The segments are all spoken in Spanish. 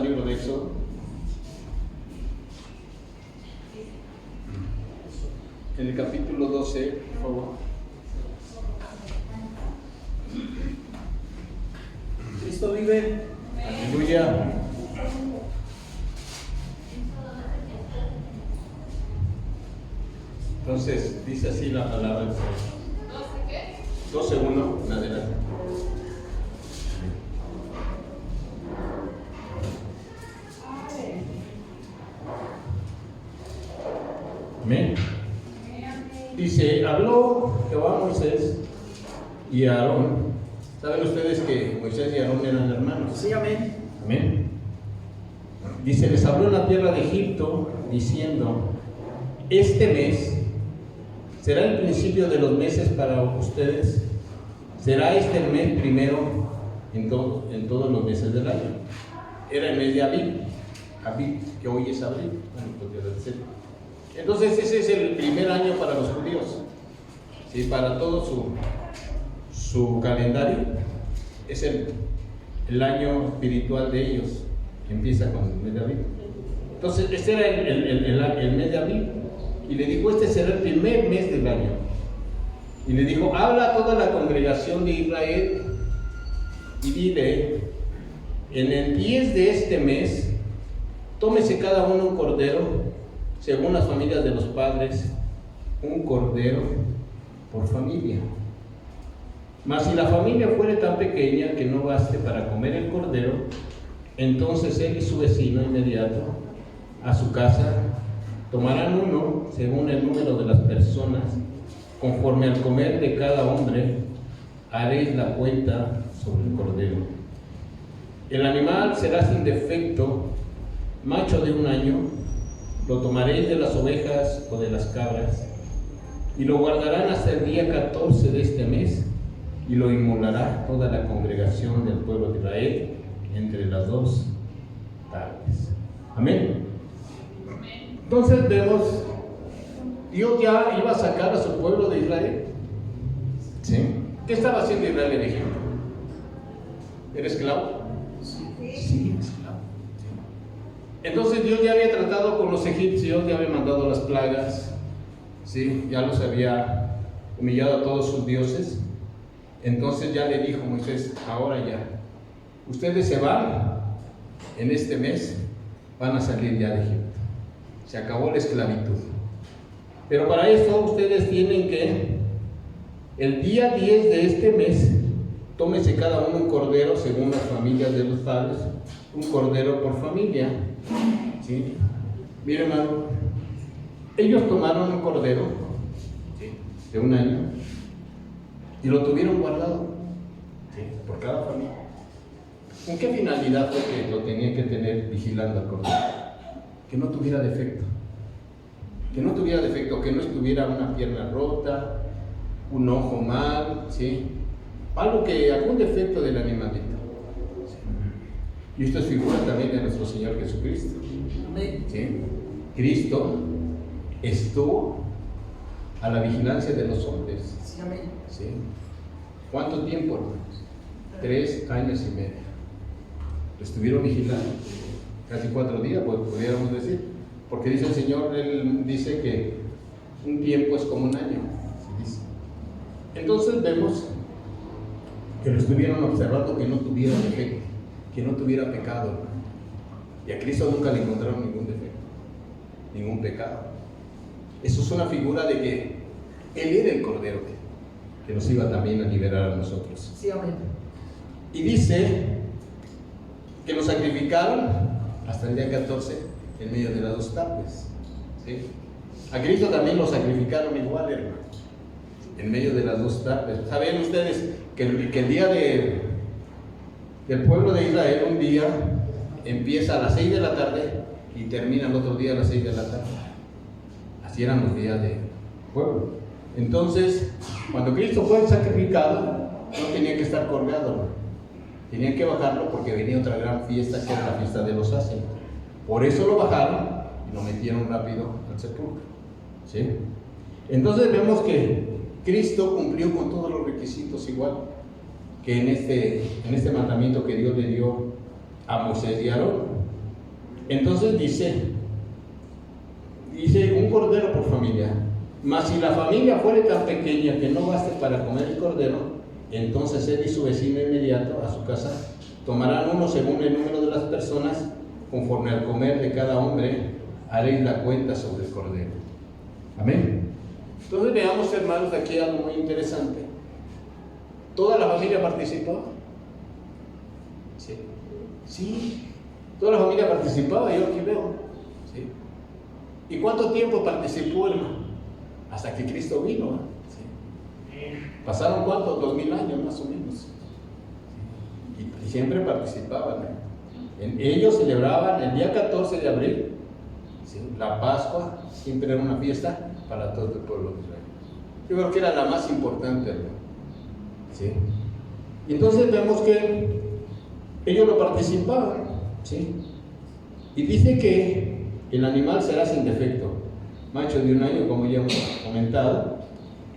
al libro de Éxodo. En el capítulo 12, por favor. Cristo vive. Aleluya. Entonces, dice así la palabra del Señor. ¿12 qué? 12:1 en adelante. Amén. Dice, habló Jehová a Moisés y a Aarón. ¿Saben ustedes que Moisés y Aarón eran hermanos? Sí, amén. Amén. Dice, les habló en la tierra de Egipto, diciendo, este mes será el principio de los meses para ustedes. Será este el mes primero en todos los meses del año. Era el mes de Abib, que hoy es abril. Bueno, podría decir. Entonces ese es el primer año para los judíos. ¿Sí? Para todo su calendario es el año espiritual de ellos. Empieza con el mes de Abib. Entonces este era el mes de Abib. Y le dijo, este será el primer mes del año. Y le dijo, habla a toda la congregación de Israel y dile, en el 10 de este mes, tómese cada uno un cordero, según las familias de los padres, un cordero por familia. Mas si la familia fuere tan pequeña que no baste para comer el cordero, entonces él y su vecino inmediato a su casa tomarán uno según el número de las personas, conforme al comer de cada hombre, haréis la cuenta sobre el cordero. El animal será sin defecto, macho de 1 año, lo tomaréis de las ovejas o de las cabras, y lo guardarán hasta el día 14 de este mes, y lo inmolará toda la congregación del pueblo de Israel entre las 2 tardes. Amén. Entonces vemos, Dios ya iba a sacar a su pueblo de Israel. ¿Sí? ¿Qué estaba haciendo Israel en Egipto? ¿Era esclavo? Sí, esclavo. Entonces Dios ya había tratado con los egipcios, ya había mandado las plagas, ¿sí? Ya los había humillado a todos sus dioses. Entonces ya le dijo Moisés, ahora ya, ustedes se van en este mes, van a salir ya de Egipto. Se acabó la esclavitud. Pero para eso ustedes tienen que, el día 10 de este mes, tómese cada uno un cordero según las familias de los padres, un cordero por familia. ¿Sí? Miren, hermano, ellos tomaron un cordero, ¿sí?, de 1 año y lo tuvieron guardado, ¿sí?, por cada familia. ¿Con qué finalidad fue que lo tenían que tener vigilando al cordero? Que no tuviera defecto. Que no tuviera defecto, que no estuviera una pierna rota, un ojo mal, ¿sí? Algún defecto del animalito. ¿Sí? Y esto es figura también de nuestro Señor Jesucristo. ¿Sí? Cristo estuvo a la vigilancia de los hombres. ¿Sí? ¿Cuánto tiempo, hermanos? 3 años y medio. Lo estuvieron vigilando. Casi 4 días, pues pudiéramos decir. Porque dice el Señor, Él dice que un tiempo es como 1 año. ¿Sí dice? Entonces vemos que lo estuvieron observando, que no tuviera defecto, que no tuviera pecado. Y a Cristo nunca le encontraron ningún defecto, ningún pecado. Eso es una figura de que Él era el Cordero que nos iba también a liberar a nosotros. Sí, amén. Y dice que lo sacrificaron hasta el día 14 en medio de las 2 tardes. ¿Sí? A Cristo también lo sacrificaron igual, hermano, en medio de las 2 tardes. ¿Saben ustedes que el día del pueblo de Israel, un día empieza a las 6 de la tarde y termina el otro día a las 6 de la tarde? Así eran los días del pueblo. Entonces, cuando Cristo fue sacrificado, no tenía que estar colgado, ¿no? Tenían que bajarlo porque venía otra gran fiesta, que era la fiesta de los ácidos. Por eso lo bajaron y lo metieron rápido al sepulcro. ¿Sí? Entonces vemos que Cristo cumplió con todos los requisitos igual que en este mandamiento que Dios le dio a Moisés y a Aarón. Entonces dice un cordero por familia. Mas si la familia fuere tan pequeña que no baste para comer el cordero, entonces él y su vecino inmediato a su casa tomarán uno según el número de las personas, conforme al comer de cada hombre, haréis la cuenta sobre el cordero. Amén. Entonces veamos, hermanos, aquí algo muy interesante. ¿Toda la familia participaba? Sí. Sí. Toda la familia participaba, yo aquí veo. Sí. ¿Y cuánto tiempo participó, hermano? Hasta que Cristo vino. Sí. ¿Pasaron cuántos? 2000 años más o menos. Y siempre participaban. Ellos celebraban el día 14 de abril, ¿sí?, la Pascua. Siempre era una fiesta para todo el pueblo de Israel. Yo creo que era la más importante, hermano. ¿Sí? Y entonces vemos que ellos lo participaban. ¿Sí? Y dice que el animal será sin defecto, macho de 1 año, como ya hemos comentado,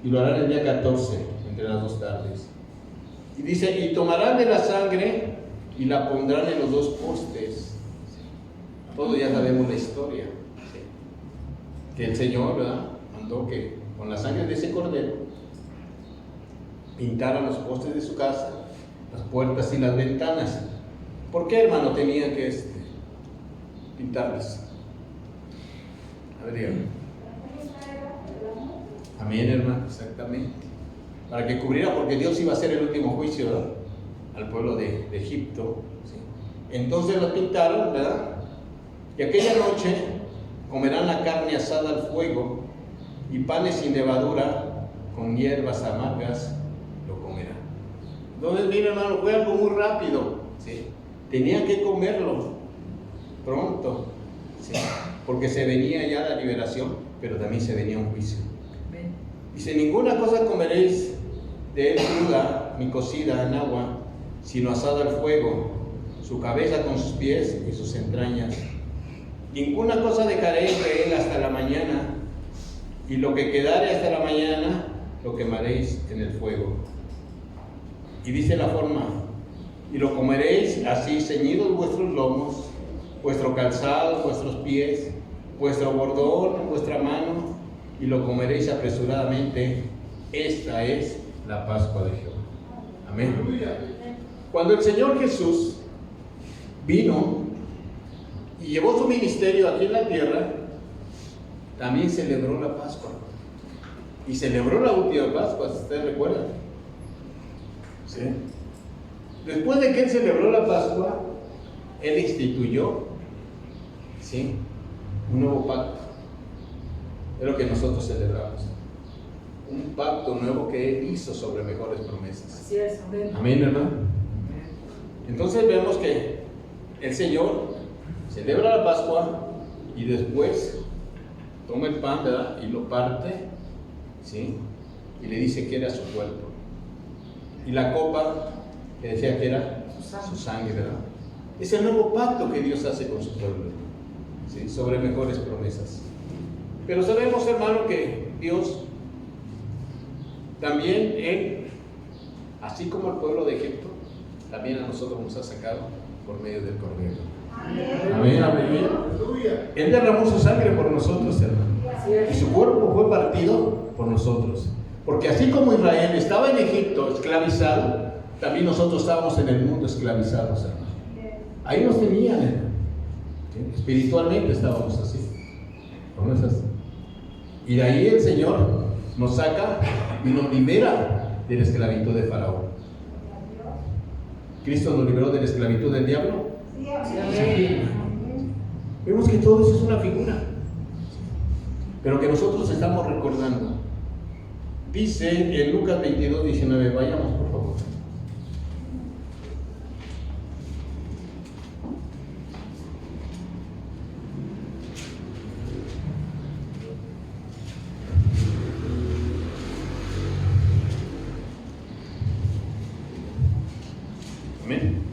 y lo harán el día 14, entre las 2 tardes. Y dice, y tomarán de la sangre y la pondrán en los 2 postes. Todos ya sabemos la historia. ¿Sí? Que el Señor, ¿verdad?, mandó que con la sangre de ese cordero pintaran los postes de su casa, las puertas y las ventanas. ¿Por qué, hermano, tenían que pintarlas? A ver, dígame. Amén, hermano, exactamente. Para que cubriera, porque Dios iba a hacer el último juicio, ¿verdad?, al pueblo de Egipto. ¿Sí? Entonces lo pintaron, ¿verdad? Y aquella noche comerán la carne asada al fuego y panes sin levadura con hierbas amargas lo comerán. Entonces, mira, hermano, fue algo muy rápido. ¿Sí? Tenían que comerlo pronto, ¿sí?, porque se venía ya la liberación, pero también se venía un juicio. Dice, ninguna cosa comeréis de él cruda ni cocida en agua, sino asada al fuego, su cabeza con sus pies y sus entrañas. Ninguna cosa dejaréis de él hasta la mañana, y lo que quedare hasta la mañana lo quemaréis en el fuego. Y dice la forma, y lo comeréis así, ceñidos vuestros lomos, vuestro calzado, vuestros pies, vuestro bordón, vuestra mano, y lo comeréis apresuradamente. Esta es la Pascua de Jehová. Amén. Cuando el Señor Jesús vino y llevó su ministerio aquí en la tierra, también celebró la Pascua. Y celebró la última Pascua, si ustedes recuerdan. ¿Sí? Después de que él celebró la Pascua, él instituyó, ¿sí?, un nuevo pacto. Es lo que nosotros celebramos. Un pacto nuevo que él hizo sobre mejores promesas. Así es, amén. Amén, hermano. Entonces vemos que el Señor celebra la Pascua y después toma el pan, ¿verdad?, y lo parte, ¿sí?, y le dice que era su cuerpo. Y la copa, que decía que era su sangre, ¿verdad? Es el nuevo pacto que Dios hace con su pueblo, ¿sí?, sobre mejores promesas. Pero sabemos, hermano, que Dios también, Él, así como el pueblo de Egipto, también a nosotros nos ha sacado por medio del Cordero. Amén, amén. Él derramó su sangre por nosotros, hermano. Y su cuerpo fue partido por nosotros. Porque así como Israel estaba en Egipto esclavizado, también nosotros estábamos en el mundo esclavizados, hermano. Ahí nos tenían, hermano. Espiritualmente estábamos así. ¿Cómo es así? Y de ahí el Señor nos saca y nos libera de la esclavitud de Faraón. ¿Cristo nos liberó de la esclavitud del diablo? Sí. Vemos que todo eso es una figura, pero que nosotros estamos recordando. Dice en Lucas 22, 19, vayamos por favor. Amén.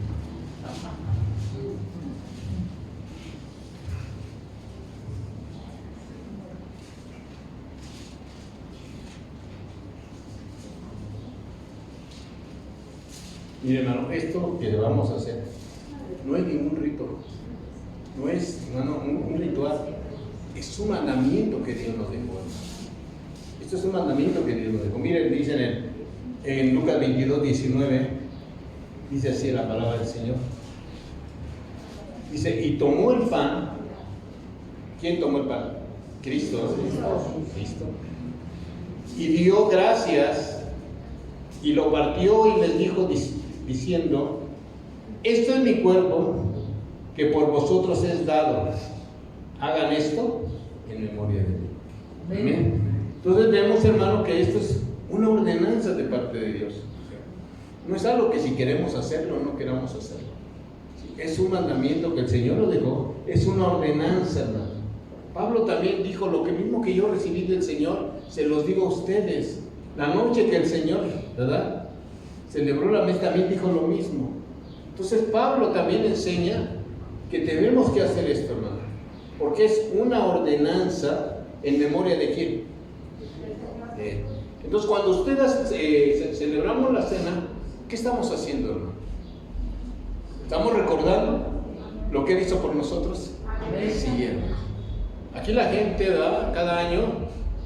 Miren, hermano, esto que vamos a hacer no es ningún rito. No es un ritual, es un mandamiento que Dios nos dejó. Esto es un mandamiento que Dios nos dejó. Miren, dicen en Lucas 22, 19, dice así la palabra del Señor. Dice, y tomó el pan. ¿Quién tomó el pan? Cristo. Cristo. Y dio gracias y lo partió y les dijo diciendo, esto es mi cuerpo que por vosotros es dado. Hagan esto en memoria de mí. Amén. Entonces vemos, hermano, que esto es una ordenanza de parte de Dios. No es algo que si queremos hacerlo o no queramos hacerlo. Es un mandamiento que el Señor lo dejó. Es una ordenanza, hermano. Pablo también dijo, lo que mismo que yo recibí del Señor, se los digo a ustedes. La noche que el Señor, ¿verdad?, celebró la mesa, también dijo lo mismo. Entonces Pablo también enseña que tenemos que hacer esto, hermano, porque es una ordenanza en memoria de quién. Entonces cuando ustedes celebramos la cena, ¿qué estamos haciendo, hermano? ¿Estamos recordando lo que Él hizo por nosotros? Sí, hermano. Aquí la gente, ¿verdad?, cada año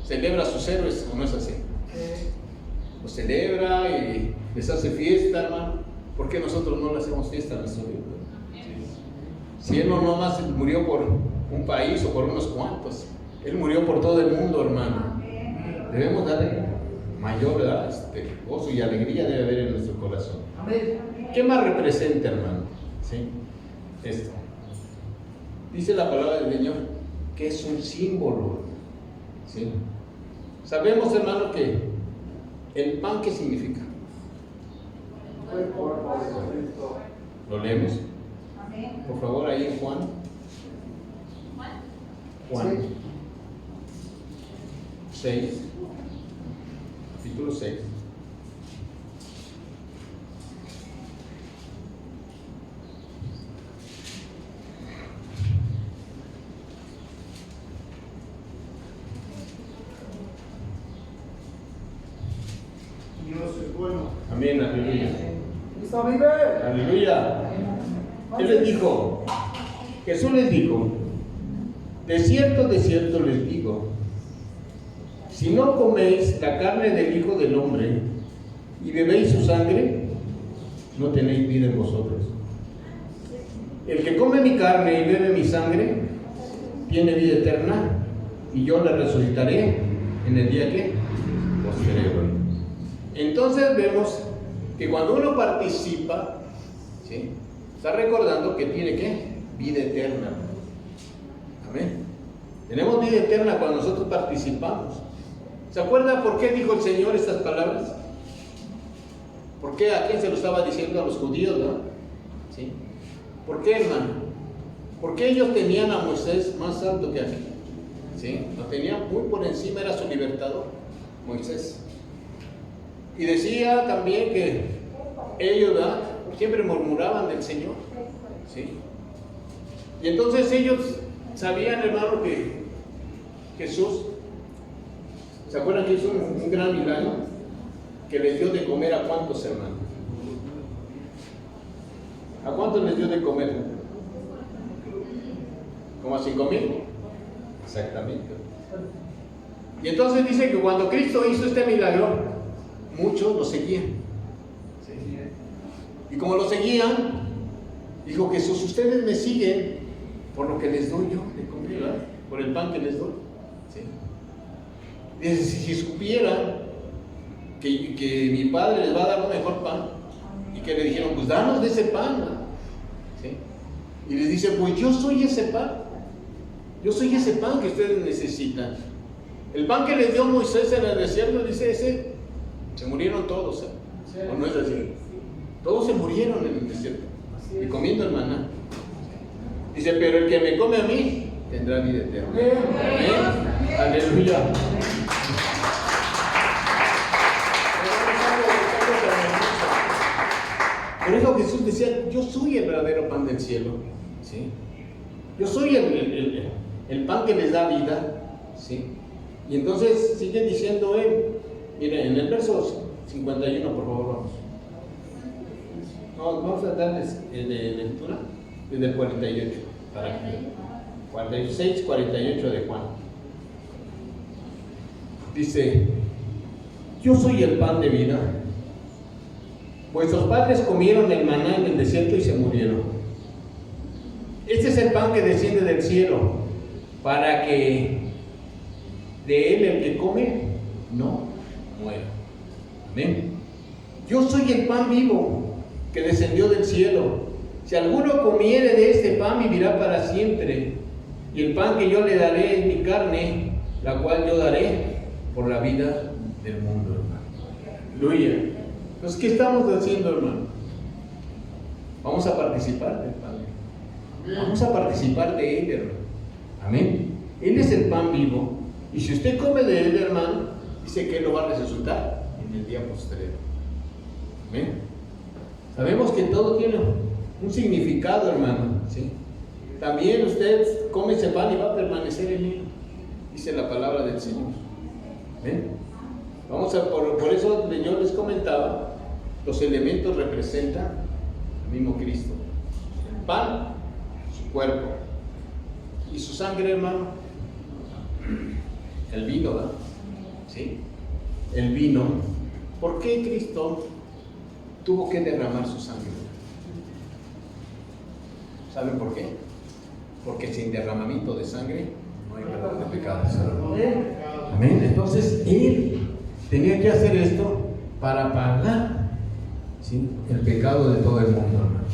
celebra a sus héroes, ¿o no es así? Los celebra y les hace fiesta, hermano. ¿Por qué nosotros no le hacemos fiesta a nuestro Dios? Si Él no nomás murió por un país o por unos cuantos, Él murió por todo el mundo, hermano. Debemos darle mayor, ¿verdad?, gozo y alegría debe haber en nuestro corazón. ¿Qué más representa, hermano? ¿Sí? Esto. Dice la palabra del Señor que es un símbolo. ¿Sí? Sabemos, hermano, que el pan, ¿qué significa? ¿Lo leemos? Por favor, ahí en Juan. Juan 6, capítulo 6. Dios es bueno. Amén, aleluya. Cristo vive. Aleluya. Él les dijo, Jesús les dijo, de cierto les digo, si no coméis la carne del Hijo del Hombre y bebéis su sangre, no tenéis vida en vosotros. El que come mi carne y bebe mi sangre, tiene vida eterna, y yo la resucitaré en el día que posterior. Entonces vemos que cuando uno participa, ¿sí?, está recordando que tiene ¿qué? Vida eterna. Amén. Tenemos vida eterna cuando nosotros participamos. ¿Se acuerda por qué dijo el Señor estas palabras? ¿Por qué? ¿A quién se lo estaba diciendo? A los judíos, ¿no? ¿Sí? ¿Por qué, hermano? Porque ellos tenían a Moisés más alto que a mí. ¿Sí? Lo tenían muy por encima, era su libertador, Moisés. Y decía también que ellos, ¿verdad?, siempre murmuraban del Señor. ¿Sí? Y entonces ellos sabían, hermano, que Jesús, ¿se acuerdan que hizo un gran milagro? Que les dio de comer a cuántos, hermanos. ¿A cuántos les dio de comer? ¿Como a 5,000? Exactamente. Y entonces dice que cuando Cristo hizo este milagro, muchos lo seguían. Y como lo seguían, dijo Jesús, ustedes me siguen por lo que les doy yo de comer, ¿verdad?, por el pan que les doy. ¿Sí? Dice, si supieran que mi Padre les va a dar un mejor pan, y que le dijeron, pues danos de ese pan, ¿verdad? ¿Sí? Y les dice, pues yo soy ese pan. Yo soy ese pan que ustedes necesitan. El pan que les dio Moisés en el desierto, dice ese, se murieron todos, ¿eh? Sí. ¿O no es así? Todos se murieron en el desierto y comiendo el maná. Dice, pero el que me come a mí tendrá vida eterna. Amén. Aleluya. Por eso Jesús decía, yo soy el verdadero pan del cielo. ¿Sí? Yo soy el pan que les da vida. ¿Sí? Y entonces sigue diciendo él. Miren, en el verso 51, por favor, vamos. Vamos a darles de lectura desde el 48. para 46, 48 de Juan. Dice: yo soy el pan de vida. Vuestros padres comieron el maná en el desierto y se murieron. Este es el pan que desciende del cielo, para que de él el que come no muera. Amén. Yo soy el pan vivo que descendió del cielo. Si alguno comiere de este pan, vivirá para siempre. Y el pan que yo le daré es mi carne, la cual yo daré por la vida del mundo, hermano. Aleluya. Entonces, ¿qué estamos haciendo, hermano? Vamos a participar del pan. Vamos a participar de él, hermano. Amén. Él es el pan vivo. Y si usted come de él, hermano, dice que él lo va a resucitar en el día postrero. Amén. Sabemos que todo tiene un significado, hermano. ¿Sí? También usted come ese pan y va a permanecer en él, dice la palabra del Señor. ¿Ven? Vamos a, por eso yo les comentaba, los elementos representan al mismo Cristo. El pan, su cuerpo, y su sangre, hermano, el vino, ¿verdad? ¿Sí? El vino. ¿Por qué Cristo tuvo que derramar su sangre? ¿Saben por qué? Porque sin derramamiento de sangre no hay perdón de pecados. Amén. Entonces Él tenía que hacer esto para pagar, ¿sí?, el pecado de todo el mundo, hermano.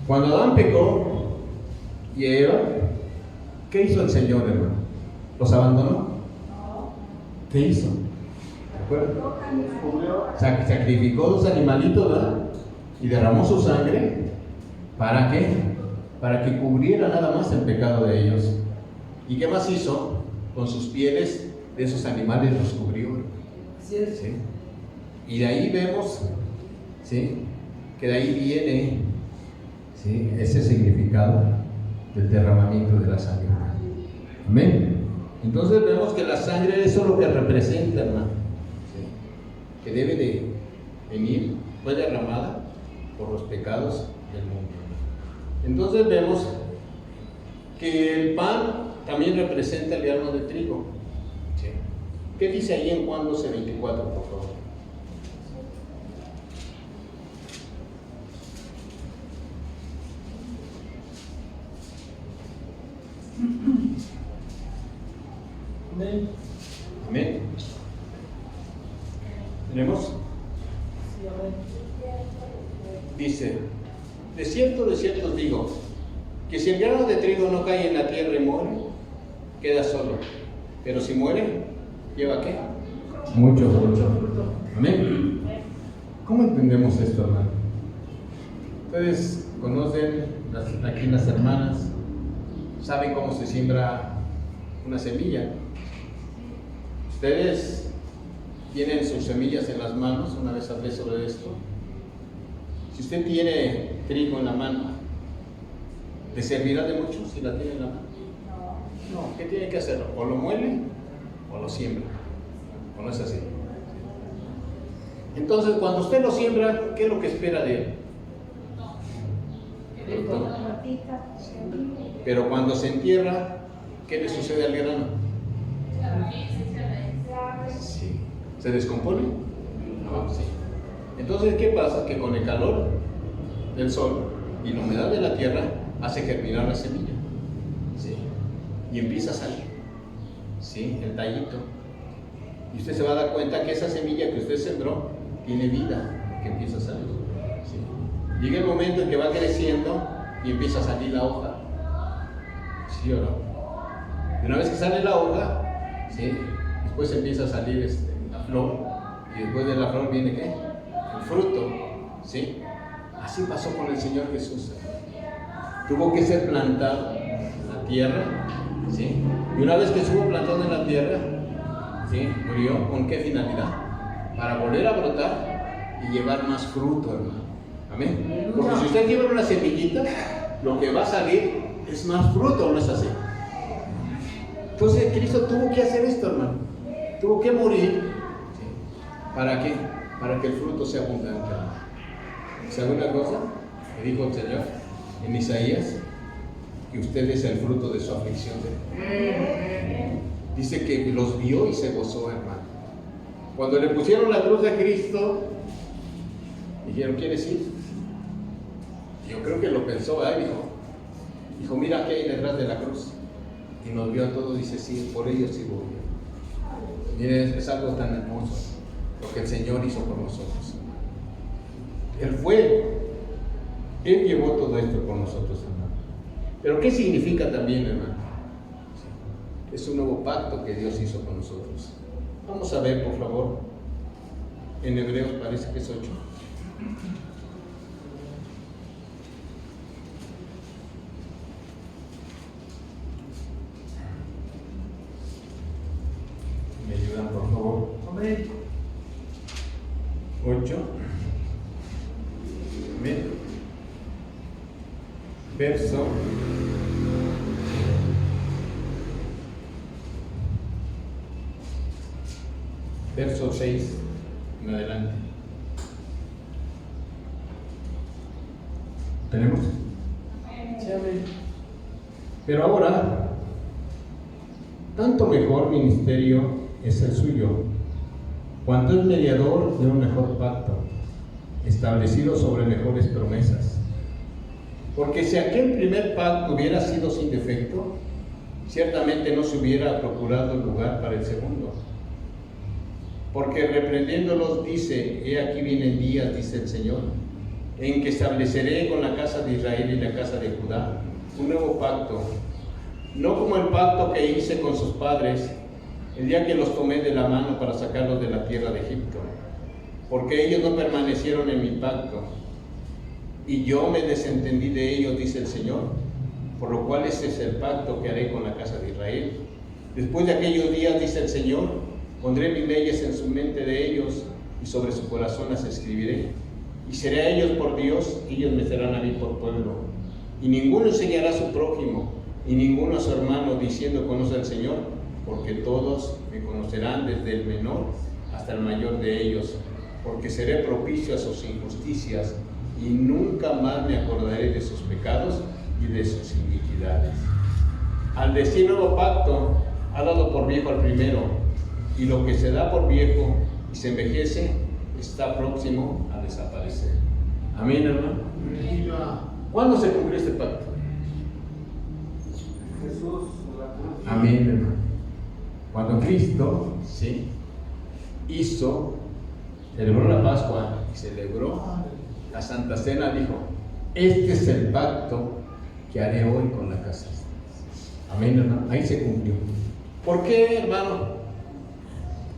Cuando Adán pecó y Eva, ¿qué hizo el Señor, hermano? ¿Los abandonó? ¿Qué hizo? ¿De acuerdo? Sacrificó dos animalitos, ¿verdad? Y derramó su sangre. ¿Para qué? Para que cubriera nada más el pecado de ellos. ¿Y qué más hizo? Con sus pieles de esos animales los cubrió. ¿Sí? Y de ahí vemos, ¿sí?, que de ahí viene, ¿sí?, ese significado del derramamiento de la sangre. Amén. Entonces vemos que la sangre, eso es lo que representa, hermano, ¿sí?, que debe de venir, fue derramada por los pecados del mundo. Entonces vemos que el pan también representa el grano de trigo. ¿Sí? ¿Qué dice ahí en Juan 12:24, por favor? Amén. Amén. ¿Tenemos? Sí, amén. Dice: de cierto os digo, que si el grano de trigo no cae en la tierra y muere, queda solo. Pero si muere, ¿lleva qué? Mucho fruto. Amén. ¿Cómo entendemos esto, hermano? Ustedes conocen, aquí las hermanas, saben cómo se siembra una semilla. Ustedes tienen sus semillas en las manos, una vez hablé sobre esto. Si usted tiene trigo en la mano, ¿le servirá de mucho si la tiene en la mano? No. ¿Qué tiene que hacer? O lo muele o lo siembra. ¿O no es así? Entonces, cuando usted lo siembra, ¿qué es lo que espera de él? Fruto. Pero cuando se entierra, ¿qué le sucede al grano? Sí. ¿Se descompone? No, sí. Entonces, ¿qué pasa? Que con el calor del sol y la humedad de la tierra hace germinar la semilla, ¿sí?, y empieza a salir, ¿sí?, el tallito. Y usted se va a dar cuenta que esa semilla que usted sembró tiene vida, que empieza a salir, ¿sí? Llega el momento en que va creciendo y empieza a salir la hoja, ¿sí o no? Y una vez que sale la hoja, ¿sí?, después empieza a salir la flor, y después de la flor viene ¿qué? El fruto, ¿sí? Así pasó con el Señor Jesús. Tuvo que ser plantado en la tierra, ¿sí? Y una vez que estuvo plantado en la tierra, ¿sí?, murió. ¿Con qué finalidad? Para volver a brotar y llevar más fruto, hermano. Amén. Porque si usted lleva una semillita, lo que va a salir es más fruto, ¿no es así? Entonces Cristo tuvo que hacer esto, hermano. Tuvo que morir, ¿sí? ¿Para qué? Para que el fruto sea abundante. ¿Sabe una cosa que dijo el Señor en Isaías? que usted es el fruto de su aflicción. Dice que los vio y se gozó, hermano. Cuando le pusieron la cruz de Cristo, dijeron, ¿quieres ir? Yo creo que lo pensó, dijo, mira qué hay detrás de la cruz. Y nos vio a todos, dice, sí, por ellos sí voy. Miren, es algo tan hermoso lo que el Señor hizo por nosotros. Él llevó todo esto por nosotros, hermano. Pero ¿qué significa también, hermano? Es un nuevo pacto que Dios hizo con nosotros. Vamos a ver, por favor, en Hebreos parece que es 8. ¿Me ayudan, por favor? Amén. 8. Amén. Verso 6 en adelante. ¿Tenemos? Sí, amén. Pero ahora, tanto mejor ministerio es el suyo, cuanto es mediador de un mejor pacto, establecido sobre mejores promesas. Porque si aquel primer pacto hubiera sido sin defecto, ciertamente no se hubiera procurado lugar para el segundo. Porque reprendiéndolos dice, he aquí vienen días, dice el Señor, en que estableceré con la casa de Israel y la casa de Judá un nuevo pacto, no como el pacto que hice con sus padres el día que los tomé de la mano para sacarlos de la tierra de Egipto, porque ellos no permanecieron en mi pacto, y yo me desentendí de ellos, dice el Señor, por lo cual ese es el pacto que haré con la casa de Israel. Después de aquellos días, dice el Señor, pondré mis leyes en su mente de ellos, y sobre su corazón las escribiré. Y seré a ellos por Dios, y ellos me serán a mí por pueblo. Y ninguno enseñará a su prójimo, y ninguno a su hermano, diciendo, conoce al Señor, porque todos me conocerán, desde el menor hasta el mayor de ellos, porque seré propicio a sus injusticias, y nunca más me acordaré de sus pecados y de sus iniquidades. Al decir nuevo pacto, ha dado por viejo al primero, y lo que se da por viejo y se envejece está próximo a desaparecer. Amén, hermano. ¿Cuándo se cumplió este pacto? Jesús. Amén, hermano. Cuando Cristo, sí, celebró la Pascua y celebró la Santa Cena, dijo, este es el pacto que haré hoy con la casa. Amén, hermano. Ahí se cumplió. ¿Por qué, hermano?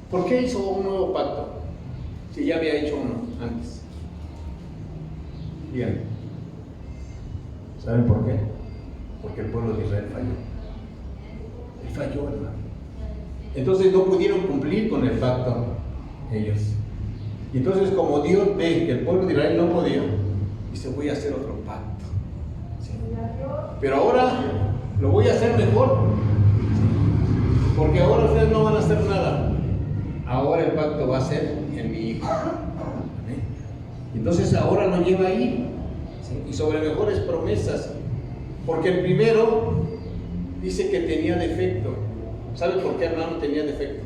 ¿Por qué hizo un nuevo pacto? Si ya había hecho uno antes. Díganme. ¿Saben por qué? Porque el pueblo de Israel falló. Él falló, hermano. Entonces no pudieron cumplir con el pacto ellos. Y entonces, como Dios ve que el pueblo de Israel no podía, dice, voy a hacer otro pacto. ¿Sí? Pero ahora lo voy a hacer mejor. ¿Sí? Porque ahora ustedes no van a hacer nada. Ahora el pacto va a ser en mi Hijo. ¿Amén? Entonces ahora lo lleva ahí. ¿Sí? Y sobre mejores promesas. Porque el primero dice que tenía defecto. ¿Sabe por qué, hermano, tenía defecto?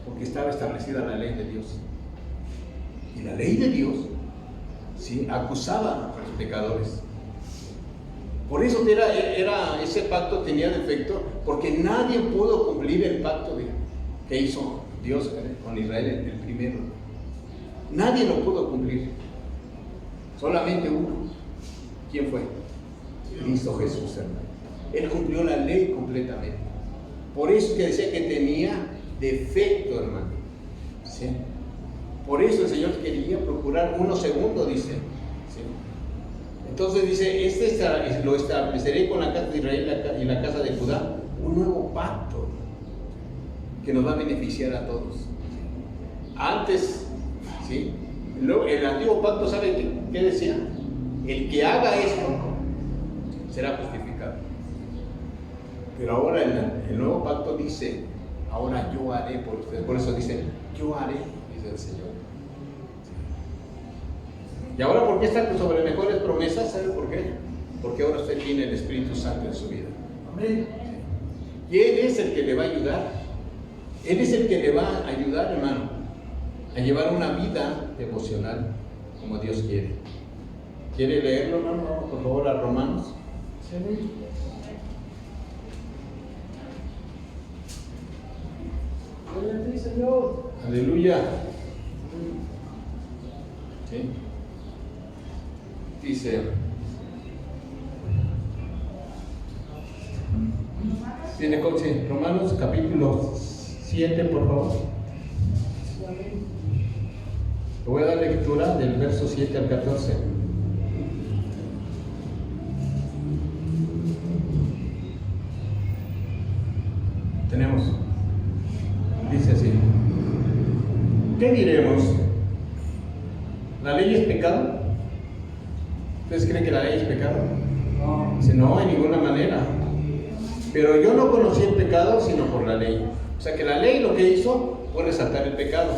Porque estaba establecida la ley de Dios. Y la ley de Dios, ¿sí?, acusaba a los pecadores. Por eso ese pacto tenía defecto, porque nadie pudo cumplir el pacto que hizo Dios con Israel, el primero. Nadie lo pudo cumplir. Solamente uno. ¿Quién fue? Cristo Jesús, hermano. Él cumplió la ley completamente. Por eso que decía que tenía defecto, hermano. ¿Sí? Por eso el Señor quería procurar uno segundo, dice. ¿Sí? Entonces dice, lo estableceré con la casa de Israel y la casa de Judá, un nuevo pacto que nos va a beneficiar a todos. Antes, ¿sí?, el antiguo pacto, ¿sabe qué decía? El que haga esto será justificado. Pero ahora el nuevo pacto dice, ahora yo haré por ustedes. Por eso dice, yo haré, dice el Señor. Y ahora, ¿por qué está sobre mejores promesas? ¿Sabe por qué? porque ahora usted tiene el Espíritu Santo en su vida. Amén. Y Él es el que le va a ayudar. Él es el que le va a ayudar, hermano, a llevar una vida devocional como Dios quiere. ¿Quiere leerlo, hermano? Vamos, por favor, a Romanos. Sí, amén. Gloria a ti, Señor. Aleluya. ¿Sí? Dice, ¿tiene coche? Romanos capítulo 7, por favor. Sí, amén. Le voy a dar lectura del verso 7 al 14. Tenemos. Dice así. ¿Qué diremos? ¿La ley es pecado? ¿Ustedes creen que la ley es pecado? No. Dice, no, en ninguna manera. Pero yo no conocí el pecado sino por la ley. O sea que la ley lo que hizo fue resaltar el pecado.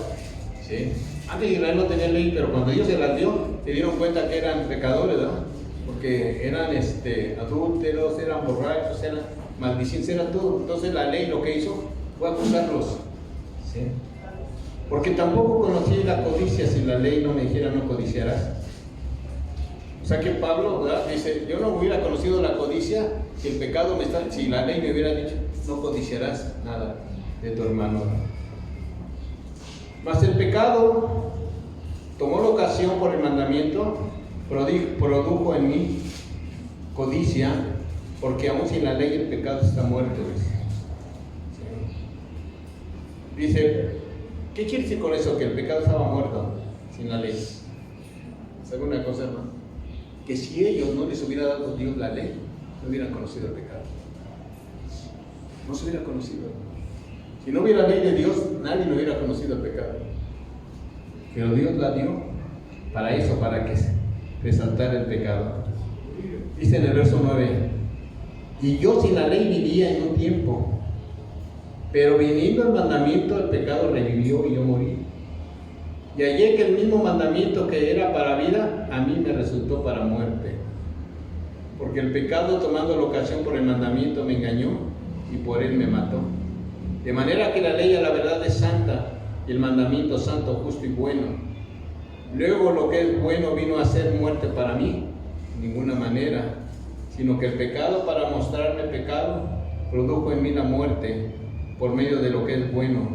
¿Sí? Antes Israel no tenía ley, pero cuando Dios se las dio, se dieron cuenta que eran pecadores, ¿verdad? Porque eran adúlteros, eran borrachos, eran maldicientes, era todo. Entonces la ley lo que hizo fue acusarlos. ¿Sí? Porque tampoco conocí la codicia si la ley no me dijera no codiciarás. O sea que Pablo, ¿verdad?, dice, yo no hubiera conocido la codicia si el pecado me está, si la ley me hubiera dicho no codiciarás nada de tu hermano. Mas el pecado tomó la ocasión por el mandamiento, produjo en mí codicia, porque aún sin la ley el pecado está muerto. Dice, ¿qué quiere decir con eso? Que el pecado estaba muerto sin la ley. ¿Sabe una cosa, hermano? Que si ellos no les hubiera dado Dios la ley, no hubieran conocido el pecado. No se hubiera conocido. Si no hubiera ley de Dios, nadie no hubiera conocido el pecado. Pero Dios la dio para eso, para que resaltara el pecado. Dice en el verso 9, y yo sin la ley vivía en un tiempo, pero viniendo el mandamiento, el pecado revivió y yo morí. Y hallé que el mismo mandamiento que era para vida, a mí me resultó para muerte. Porque el pecado, tomando la ocasión por el mandamiento, me engañó y por él me mató. De manera que la ley a la verdad es santa y el mandamiento santo, justo y bueno. Luego lo que es bueno vino a ser muerte para mí, de ninguna manera, sino que el pecado, para mostrarme pecado, produjo en mí la muerte por medio de lo que es bueno,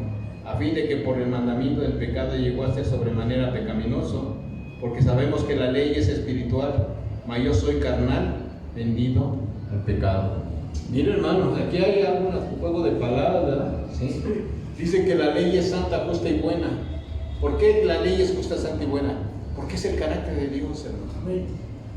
a fin de que por el mandamiento del pecado llegó a ser sobremanera pecaminoso, porque sabemos que la ley es espiritual, mas yo soy carnal, vendido al pecado. Miren, hermanos, aquí hay algún juego de palabras, ¿verdad? ¿Sí? Dice que la ley es santa, justa y buena. ¿Por qué la ley es justa, santa y buena? Porque es el carácter de Dios, hermano.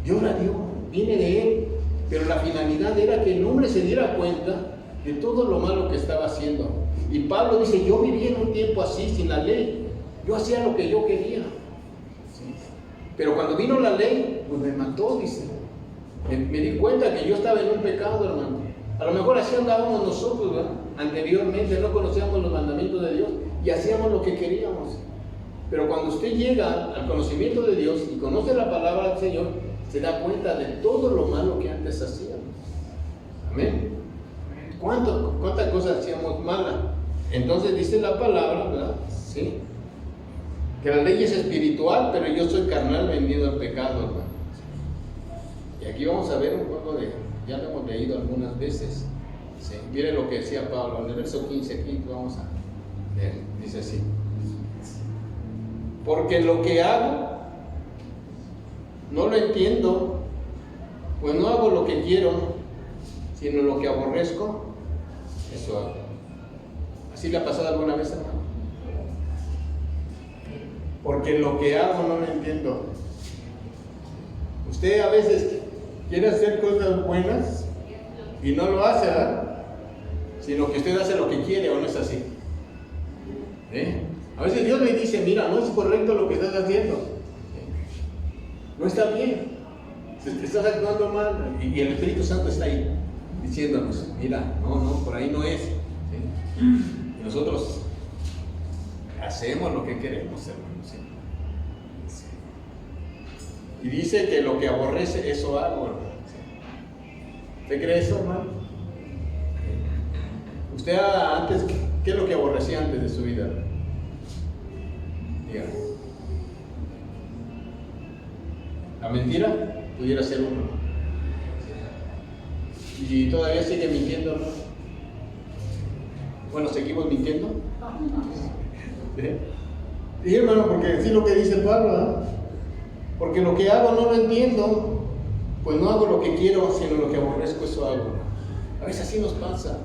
Dios la dio, viene de Él, pero la finalidad era que el hombre se diera cuenta de todo lo malo que estaba haciendo. Y Pablo dice, yo viví en un tiempo así, sin la ley. Yo hacía lo que yo quería. ¿Sí? Pero cuando vino la ley, pues me mató, dice. Me di cuenta que yo estaba en un pecado, hermano. A lo mejor así andábamos nosotros, ¿verdad? Anteriormente no conocíamos los mandamientos de Dios y hacíamos lo que queríamos. Pero cuando usted llega al conocimiento de Dios y conoce la palabra del Señor, se da cuenta de todo lo malo que antes hacíamos. Amén. ¿Cuántas cosas hacíamos malas? Entonces dice la palabra, ¿verdad? Sí. Que la ley es espiritual, pero yo soy carnal, vendido al pecado, hermano. Y aquí vamos a ver un poco de, ya lo hemos leído algunas veces. Sí. Mire lo que decía Pablo en el verso 15, aquí vamos a leer. Dice así: porque lo que hago no lo entiendo, pues no hago lo que quiero, sino lo que aborrezco, eso hago. ¿Así le ha pasado alguna vez, hermano? Porque lo que hago no lo entiendo. Usted a veces quiere hacer cosas buenas y no lo hace, ¿verdad? Sino que usted hace lo que quiere, ¿o no es así? A veces Dios le dice, mira, no es correcto lo que estás haciendo. No está bien. Estás actuando mal. Y el Espíritu Santo está ahí, diciéndonos, mira, no, por ahí no es. ¿Sí? Y nosotros hacemos lo que queremos, hermanos. ¿Sí? Sí. Y dice que lo que aborrece, eso hago, hermano. ¿Sí? ¿Usted cree eso, hermano? ¿Usted antes, qué es lo que aborrecía antes de su vida? Diga. La mentira pudiera ser uno. Y todavía sigue mintiendo, ¿no? Bueno, ¿seguimos mintiendo? Sí, hermano, porque sí lo que dice Pablo, ¿no? Porque lo que hago no lo entiendo, pues no hago lo que quiero, sino lo que aborrezco, eso hago. A veces así nos pasa,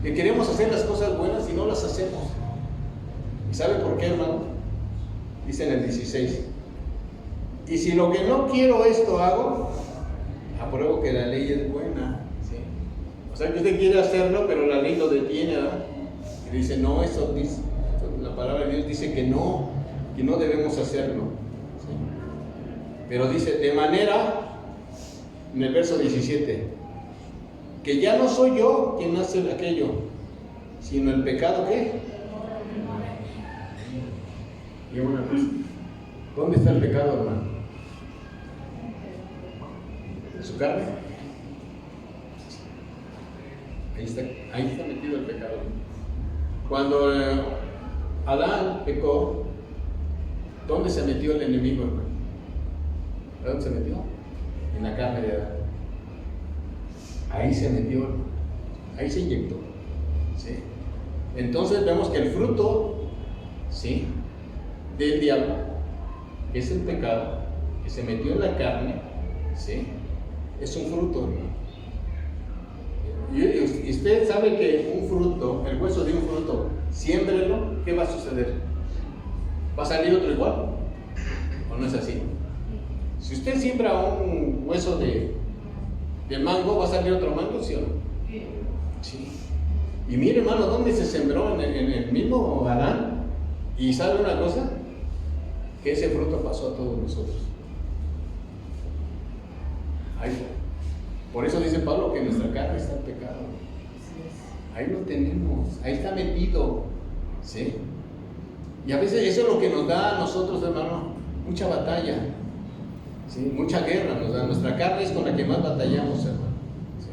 que queremos hacer las cosas buenas y no las hacemos. ¿Y sabe por qué, hermano? Dice en el 16: y si lo que no quiero esto hago, apruebo que la ley es buena. ¿Sí? O sea que usted quiere hacerlo, pero la ley lo detiene, ¿verdad? Y dice, no, eso dice, la palabra de Dios dice que no debemos hacerlo. ¿Sí? Pero dice, de manera, en el verso 17, que ya no soy yo quien hace aquello, sino el pecado, ¿qué? Y una cosa, ¿dónde está el pecado, hermano? ¿En su carne? Ahí está metido el pecado. Cuando Adán pecó, ¿dónde se metió el enemigo, hermano? ¿Dónde se metió? En la carne de Adán. Ahí se metió, ahí se inyectó. ¿Sí? Entonces vemos que el fruto, ¿sí?, del diablo, que es el pecado, que se metió en la carne, ¿sí?, es un fruto, hermano. Y usted sabe que un fruto, el hueso de un fruto, siémbrelo, ¿qué va a suceder? ¿Va a salir otro igual? ¿O no es así? Si usted siembra un hueso de mango, ¿va a salir otro mango, sí o no? Sí. Y mire, hermano, ¿dónde se sembró? En el mismo Adán. ¿Y sabe una cosa? Que ese fruto pasó a todos nosotros. Ahí. Por eso dice Pablo que en nuestra carne está el pecado. Ahí lo tenemos, ahí está metido. ¿Sí? Y a veces eso es lo que nos da a nosotros, hermano, mucha batalla. ¿Sí? Mucha guerra nos da. Nuestra carne es con la que más batallamos, hermano. ¿Sí?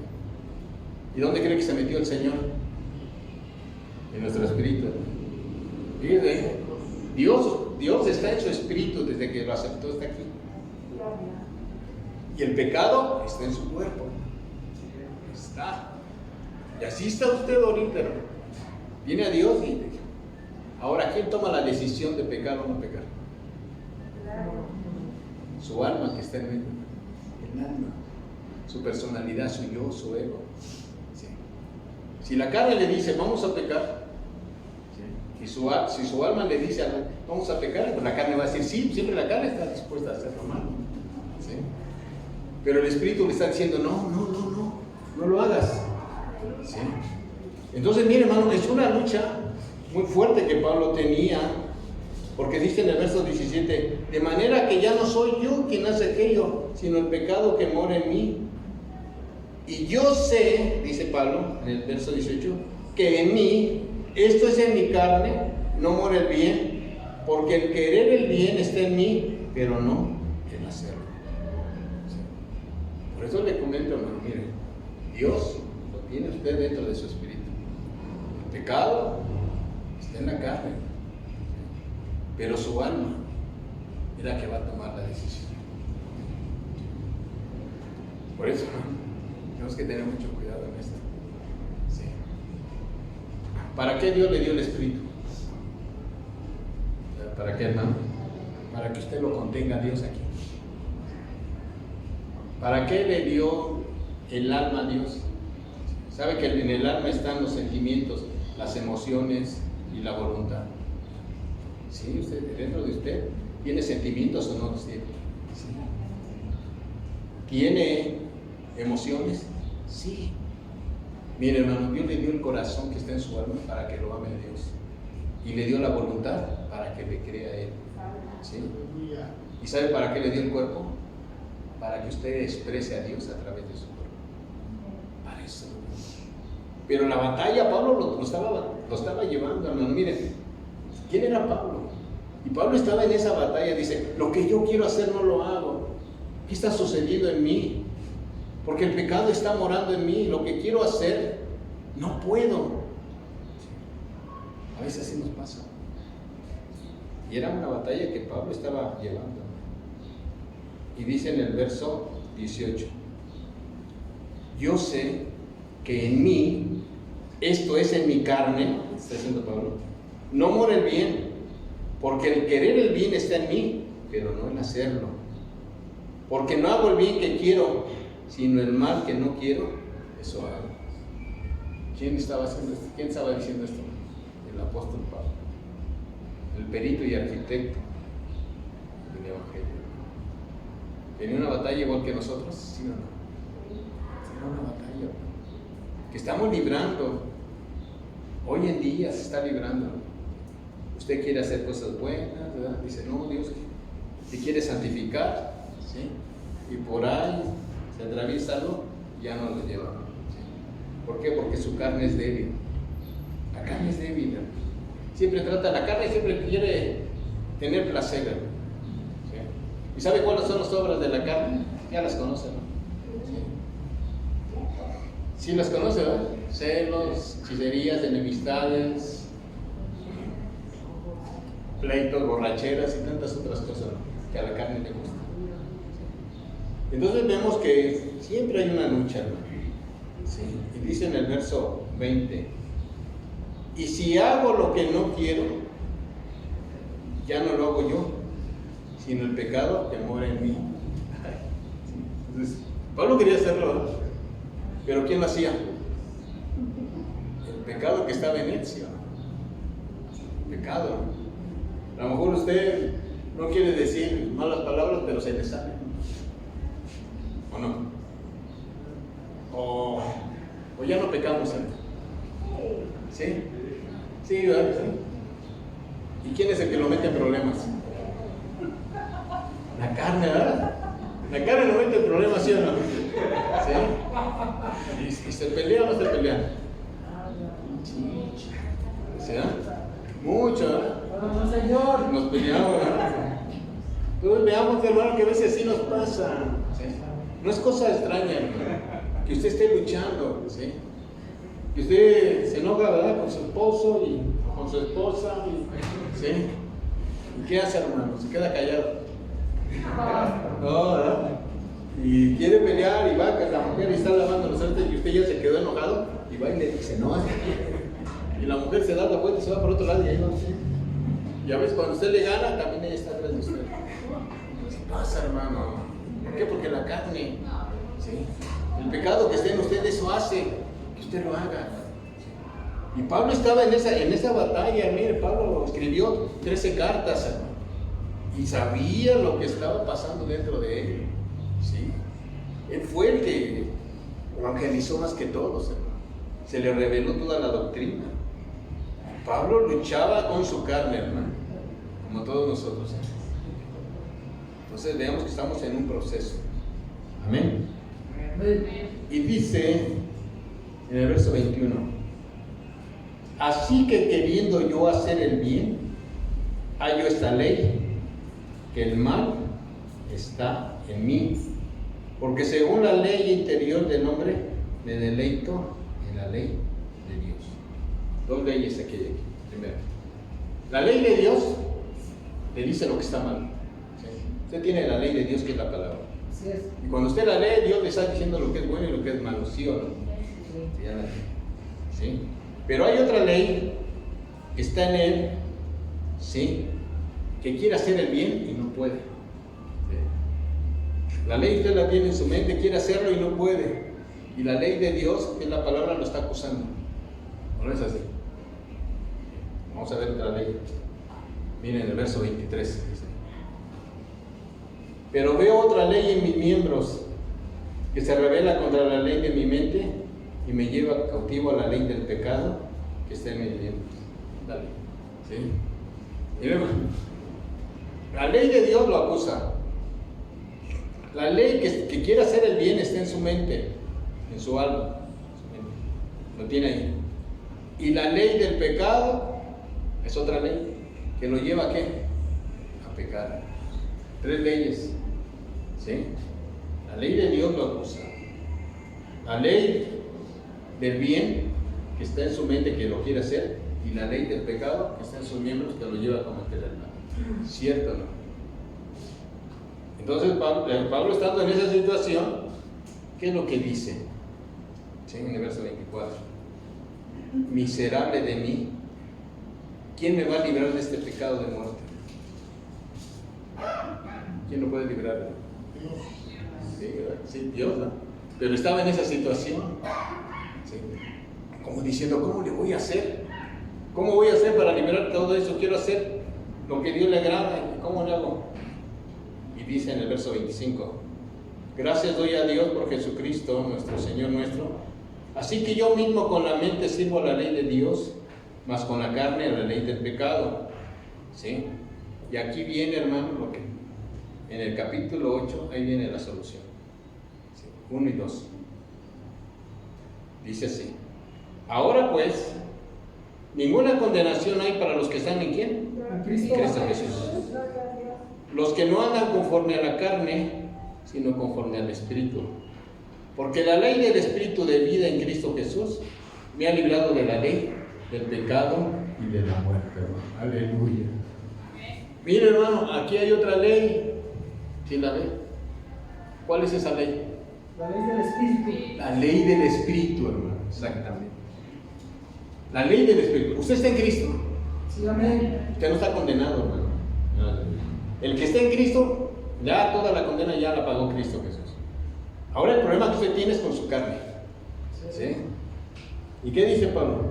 ¿Y dónde cree que se metió el Señor? En nuestro espíritu. Fíjate, Dios está en su espíritu desde que lo aceptó, está aquí. Y el pecado está en su cuerpo. Está. Y así está usted ahorita, hermano. Viene a Dios y ahora, ¿quién toma la decisión de pecar o no pecar? Su alma que está en medio. El alma. Su personalidad, su yo, su ego. ¿Sí? Si la carne le dice, vamos a pecar, ¿sí?, y si su alma le dice, vamos a pecar, pues la carne va a decir, sí, siempre la carne está dispuesta a hacerlo mal. ¿Sí? Pero el Espíritu le está diciendo, no lo hagas. ¿Sí? Entonces, mire, hermano, es una lucha muy fuerte que Pablo tenía, porque dice en el verso 17, de manera que ya no soy yo quien hace aquello, sino el pecado que mora en mí. Y yo sé, dice Pablo en el verso 18, que en mí, esto es en mi carne, no mora el bien, porque el querer el bien está en mí, pero no el hacerlo. Por eso le comento, hermano, mire, Dios lo tiene usted dentro de su espíritu. El pecado está en la carne, pero su alma es la que va a tomar la decisión. Por eso, tenemos que tener mucho cuidado en esto. Sí. ¿Para qué Dios le dio el Espíritu? ¿Para qué, hermano? Para que usted lo contenga a Dios aquí. ¿Para qué le dio el alma a Dios? ¿Sabe que en el alma están los sentimientos, las emociones y la voluntad? ¿Sí? Usted, dentro de usted, ¿tiene sentimientos o no? ¿Sí? ¿Tiene emociones? Sí. Mire, hermano, Dios le dio el corazón que está en su alma para que lo ame a Dios. Y le dio la voluntad para que le crea a Él. ¿Sí? ¿Y sabe para qué le dio el cuerpo? Para que usted exprese a Dios a través de su cuerpo. Para eso. Pero la batalla Pablo lo estaba llevando, hermano. Miren, ¿quién era Pablo? Y Pablo estaba en esa batalla. Dice, lo que yo quiero hacer no lo hago. ¿Qué está sucediendo en mí? Porque el pecado está morando en mí. Lo que quiero hacer, no puedo. A veces así nos pasa. Y era una batalla que Pablo estaba llevando. Y dice en el verso 18: yo sé que en mí, esto es en mi carne, está diciendo Pablo, no mora el bien, porque el querer el bien está en mí, pero no el hacerlo. Porque no hago el bien que quiero, sino el mal que no quiero, eso hago. ¿Quién estaba haciendo esto? ¿Quién estaba diciendo esto? El apóstol Pablo, el perito y arquitecto del Evangelio. ¿Tenía una batalla igual que nosotros? ¿Sí o no? Era una batalla que estamos librando. Hoy en día se está librando. Usted quiere hacer cosas buenas, ¿verdad? Dice, no, Dios te quiere santificar, ¿sí? Y por ahí se atraviesa algo, ya no lo lleva, ¿sí? ¿Por qué? Porque su carne es débil. La carne es débil, ¿no? Siempre trata, la carne siempre quiere tener placer, ¿sí? ¿Y sabe cuáles son las obras de la carne? Ya las conoce, ¿no? Sí las conoce, ¿verdad? Celos, hechicerías, enemistades, pleitos, borracheras y tantas otras cosas, ¿no?, que a la carne le gusta. Entonces vemos que siempre hay una lucha, ¿no? Sí. Y dice en el verso 20: y si hago lo que no quiero, ya no lo hago yo, sino el pecado que mora en mí. Entonces, Pablo quería hacerlo, ¿no? Pero ¿quién lo hacía? El pecado que estaba en él, ¿sí? Pecado. A lo mejor usted no quiere decir malas palabras, pero se le sale. ¿O no? O ya no pecamos, ¿eh? ¿Sí? Sí, ¿verdad? ¿Sí? ¿Y quién es el que lo mete en problemas? La carne, ¿verdad? La carne lo mete en problemas, ¿sí o no? ¿Sí? ¿Y se pelea o no se pelea? ¿Sí? Mucho, ¿verdad? No, Señor. Nos peleamos, ¿verdad? Entonces veamos, hermano, que a veces así nos pasa, ¿sí? No es cosa extraña, hermano, que usted esté luchando, ¿sí? Que usted se enoja, ¿verdad?, con su esposo y con su esposa, ¿sí? ¿Y qué hace, hermano? Se queda callado. No, ¿verdad? Y quiere pelear y va a la mujer y está lavando los trastes y usted ya se quedó enojado y va y le dice, no, y la mujer se da la vuelta y se va por otro lado y ahí va usted. Y a veces cuando usted le gana, también ella está atrás de usted. ¿Qué pasa, hermano? ¿Por qué? Porque la carne, ¿sí?, el pecado que esté en usted, eso hace que usted lo haga. Y Pablo estaba en esa batalla. Mire, Pablo escribió 13 cartas, hermano, y sabía lo que estaba pasando dentro de él, ¿sí? Él fue el que evangelizó más que todos, hermano. Se le reveló toda la doctrina. Pablo luchaba con su carne, hermano, como todos nosotros, ¿eh? Entonces veamos que estamos en un proceso. Amén. Y dice en el verso 21: así que queriendo yo hacer el bien, hallo esta ley, que el mal está en mí, porque según la ley interior del hombre, me deleito en la ley de Dios. Dos leyes aquí. Primero, la ley de Dios le dice lo que está mal, ¿sí? Usted tiene la ley de Dios, que es la palabra. Así es. Y cuando usted la lee, Dios le está diciendo lo que es bueno y lo que es malo, ¿sí o no? Sí, ya la lee. ¿Sí? Pero hay otra ley que está en él, ¿sí?, que quiere hacer el bien y no puede. ¿Sí? La ley usted la tiene en su mente, quiere hacerlo y no puede. Y la ley de Dios, que es la palabra, lo está acusando. ¿No es así? Vamos a ver otra ley. Miren el verso 23. Dice: pero veo otra ley en mis miembros, que se revela contra la ley de mi mente y me lleva cautivo a la ley del pecado que está en mis miembros. Dale. ¿Sí? Y vemos, la ley de Dios lo acusa. La ley que quiere hacer el bien está en su mente, en su alma, lo tiene ahí. Y la ley del pecado es otra ley que lo lleva ¿a qué? A pecar. 3 leyes, ¿sí? La ley de Dios lo acusa. La ley del bien que está en su mente que lo quiere hacer y la ley del pecado que está en sus miembros que lo lleva a cometer el mal. ¿Cierto o no? Entonces Pablo estando en esa situación, ¿qué es lo que dice? Sí, en el verso 24. Miserable de mí, ¿quién me va a librar de este pecado de muerte? ¿Quién lo puede librar? Sí, ¿verdad? Sí, Dios, ¿no? Pero estaba en esa situación, ¿sí? Como diciendo, ¿cómo le voy a hacer? ¿Cómo voy a hacer para liberar todo eso? Quiero hacer lo que Dios le agrada, ¿cómo lo hago? Y dice en el verso 25, gracias doy a Dios por Jesucristo, nuestro Señor nuestro. Así que yo mismo con la mente sirvo a la ley de Dios, mas con la carne a la ley del pecado. ¿Sí? Y aquí viene, hermano, lo que en el capítulo 8, ahí viene la solución. ¿Sí? 1 y 2. Dice así. Ahora pues, ninguna condenación hay para los que están en ¿quién? En Cristo. Cristo Jesús. Los que no andan conforme a la carne, sino conforme al Espíritu. Porque la ley del Espíritu de vida en Cristo Jesús me ha librado de la ley, del pecado y de la muerte. Aleluya. Mire, hermano, aquí hay otra ley. ¿Sí la ve? ¿Cuál es esa ley? La ley del Espíritu. La ley del Espíritu, hermano. Exactamente. La ley del Espíritu. Usted está en Cristo. Sí, amén. Usted no está condenado, hermano. El que está en Cristo, ya toda la condena ya la pagó Cristo Jesús. Ahora el problema que usted tiene es con su carne. ¿Sí? ¿Y qué dice Pablo?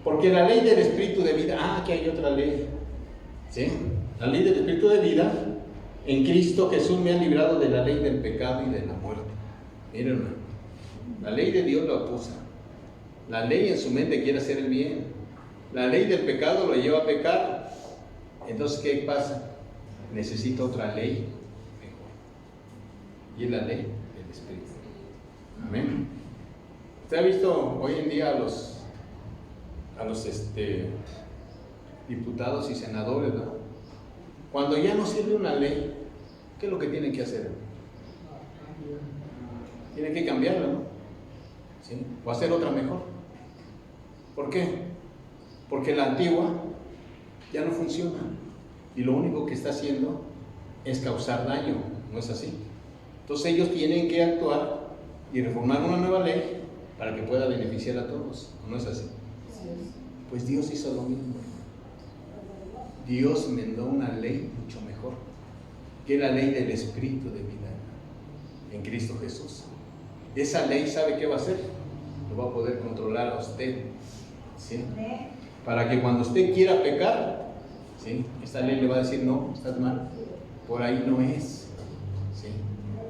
Porque la ley del Espíritu de vida, aquí hay otra ley. ¿Sí? La ley del Espíritu de vida en Cristo Jesús me ha librado de la ley del pecado y de la muerte. Miren, hermano, la ley de Dios lo acusa. La ley en su mente quiere hacer el bien. La ley del pecado lo lleva a pecar. Entonces, ¿qué pasa? Necesita otra ley mejor. Y es la ley del Espíritu. Amén. Usted ha visto hoy en día a los diputados y senadores, ¿no? Cuando ya no sirve una ley, ¿qué es lo que tienen que hacer? Tienen que cambiarla, ¿no? ¿Sí? O hacer otra mejor. ¿Por qué? Porque la antigua ya no funciona y lo único que está haciendo es causar daño, ¿no es así? Entonces ellos tienen que actuar y reformar una nueva ley para que pueda beneficiar a todos, ¿no es así? Pues Dios hizo lo mismo. Dios mandó una ley mucho mejor, que es la ley del Espíritu de vida en Cristo Jesús. Esa ley, ¿sabe qué va a hacer? Lo va a poder controlar a usted, ¿sí? Para que cuando usted quiera pecar, ¿sí? Esta ley le va a decir, no, estás mal, por ahí no es, ¿sí?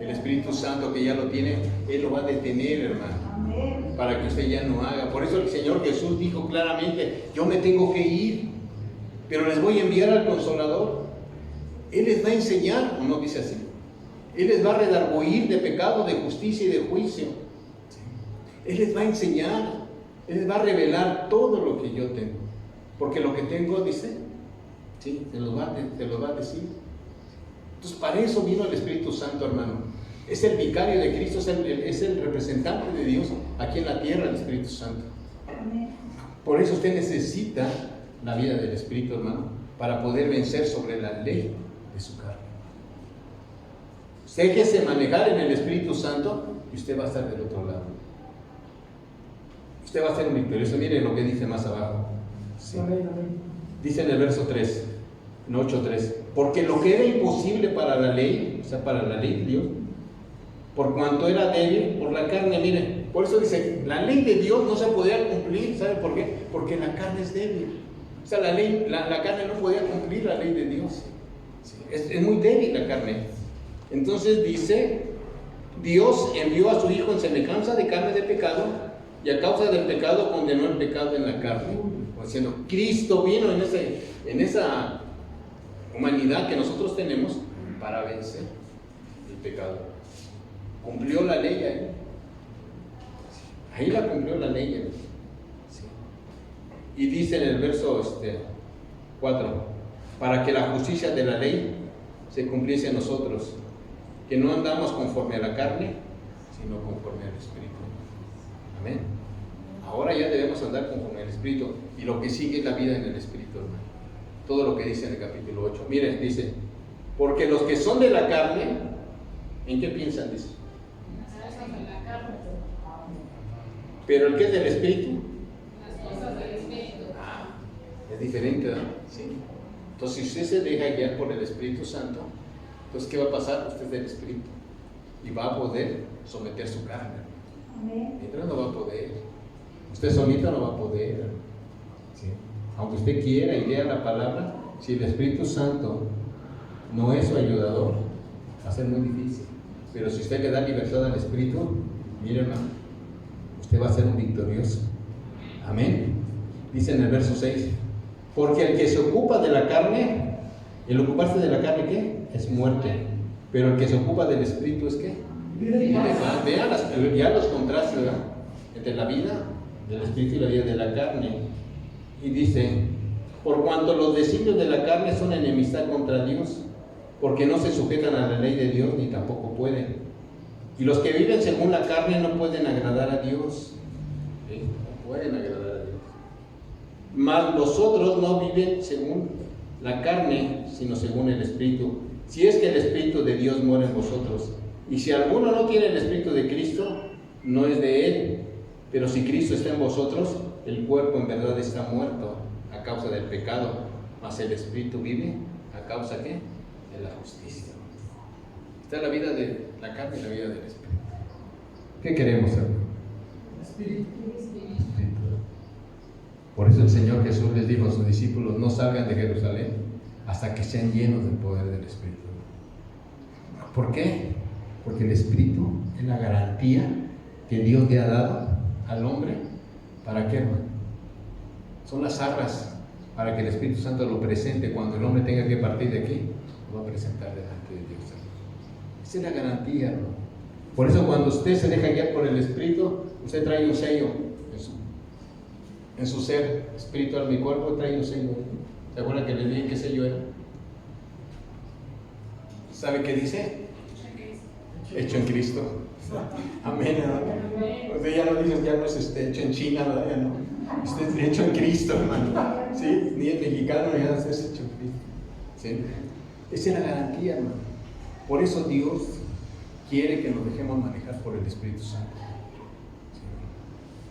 El Espíritu Santo que ya lo tiene, Él lo va a detener, hermano, para que usted ya no haga. Por eso el Señor Jesús dijo claramente, yo me tengo que ir, pero les voy a enviar al Consolador. Él les va a enseñar, o no dice así, Él les va a redarguir de pecado, de justicia y de juicio. Él les va a enseñar, Él les va a revelar todo lo que yo tengo. Porque lo que tengo, dice, ¿sí? Te lo va a decir. Entonces, para eso vino el Espíritu Santo, hermano. Es el vicario de Cristo, es el representante de Dios aquí en la tierra, el Espíritu Santo. Por eso usted necesita la vida del Espíritu, hermano, para poder vencer sobre la ley de su carne. Déjese manejar en el Espíritu Santo y usted va a estar del otro lado. Usted va a ser un victorioso. Mire lo que dice más abajo. Sí. Dice en el verso 3, en 8:3, porque lo que era imposible para la ley, o sea, para la ley de Dios, por cuanto era débil por la carne, mire, por eso dice, la ley de Dios no se podía cumplir, ¿sabe por qué? Porque la carne es débil. O sea, la carne no podía cumplir la ley de Dios. Sí, es muy débil la carne. Entonces dice, Dios envió a su Hijo en semejanza de carne de pecado, y a causa del pecado condenó el pecado en la carne. Como diciendo, Cristo vino en esa humanidad que nosotros tenemos para vencer el pecado. Cumplió la ley ahí. Ahí la cumplió la ley. Sí. Y dice en el verso 4, para que la justicia de la ley se cumpliese en nosotros, que no andamos conforme a la carne, ¿sí? sino conforme al Espíritu. Amén. Ahora ya debemos andar conforme al Espíritu, y lo que sigue es la vida en el Espíritu, hermano. Todo lo que dice en el capítulo 8. Miren, dice, porque los que son de la carne, ¿en qué piensan? Dice. Pero el que es del Espíritu, Las cosas del Espíritu. es diferente, ¿verdad? Sí. Entonces, si usted se deja guiar por el Espíritu Santo, entonces, ¿qué va a pasar? Usted es del Espíritu y va a poder someter su carne. Mientras no va a poder. Usted solito no va a poder. ¿Sí? Aunque usted quiera y lea la palabra, si el Espíritu Santo no es su ayudador, va a ser muy difícil. Pero si usted le da libertad al Espíritu, mire, hermano, usted va a ser un victorioso. Amén. Dice en el verso 6, porque el que se ocupa de la carne, el ocuparse de la carne, ¿qué? Es muerte. Pero el que se ocupa del Espíritu es ¿qué? Vean ya los contrastes, ¿verdad? Entre la vida del Espíritu y la vida de la carne. Y dice, por cuanto los designios de la carne son enemistad contra Dios, porque no se sujetan a la ley de Dios ni tampoco pueden. Y los que viven según la carne no pueden agradar a Dios. ¿Sí? No pueden agradar a Dios. Mas los otros no viven según la carne, sino según el Espíritu. Si es que el Espíritu de Dios mora en vosotros. Y si alguno no tiene el Espíritu de Cristo, no es de él. Pero si Cristo está en vosotros, el cuerpo en verdad está muerto a causa del pecado, mas el Espíritu vive a causa ¿qué? De la justicia. Está la vida de la carne y la vida del Espíritu. ¿Qué queremos, hermano? Espíritu. Espíritu. Por eso el Señor Jesús les dijo a sus discípulos, no salgan de Jerusalén hasta que sean llenos del poder del Espíritu. ¿Por qué? Porque el Espíritu es la garantía que Dios le ha dado al hombre. ¿Para qué, hermano? Son las arras para que el Espíritu Santo lo presente cuando el hombre tenga que partir de aquí, lo va a presentar delante de Dios. Esa es la garantía, hermano. Por eso cuando usted se deja guiar por el Espíritu, usted trae un sello en su ser espiritual, mi cuerpo trae un sello. ¿Se acuerdan que les dije qué sello era? ¿Sabe qué dice? Hecho en Cristo. Amén. Usted ya no dice, ya no es hecho en China, ¿verdad? Ya no. Usted es hecho en Cristo, hermano. ¿Sí? Ni es mexicano, ni nada, usted es hecho en Cristo. ¿Sí? Esa es la garantía, hermano. Por eso Dios quiere que nos dejemos manejar por el Espíritu Santo. ¿Sí?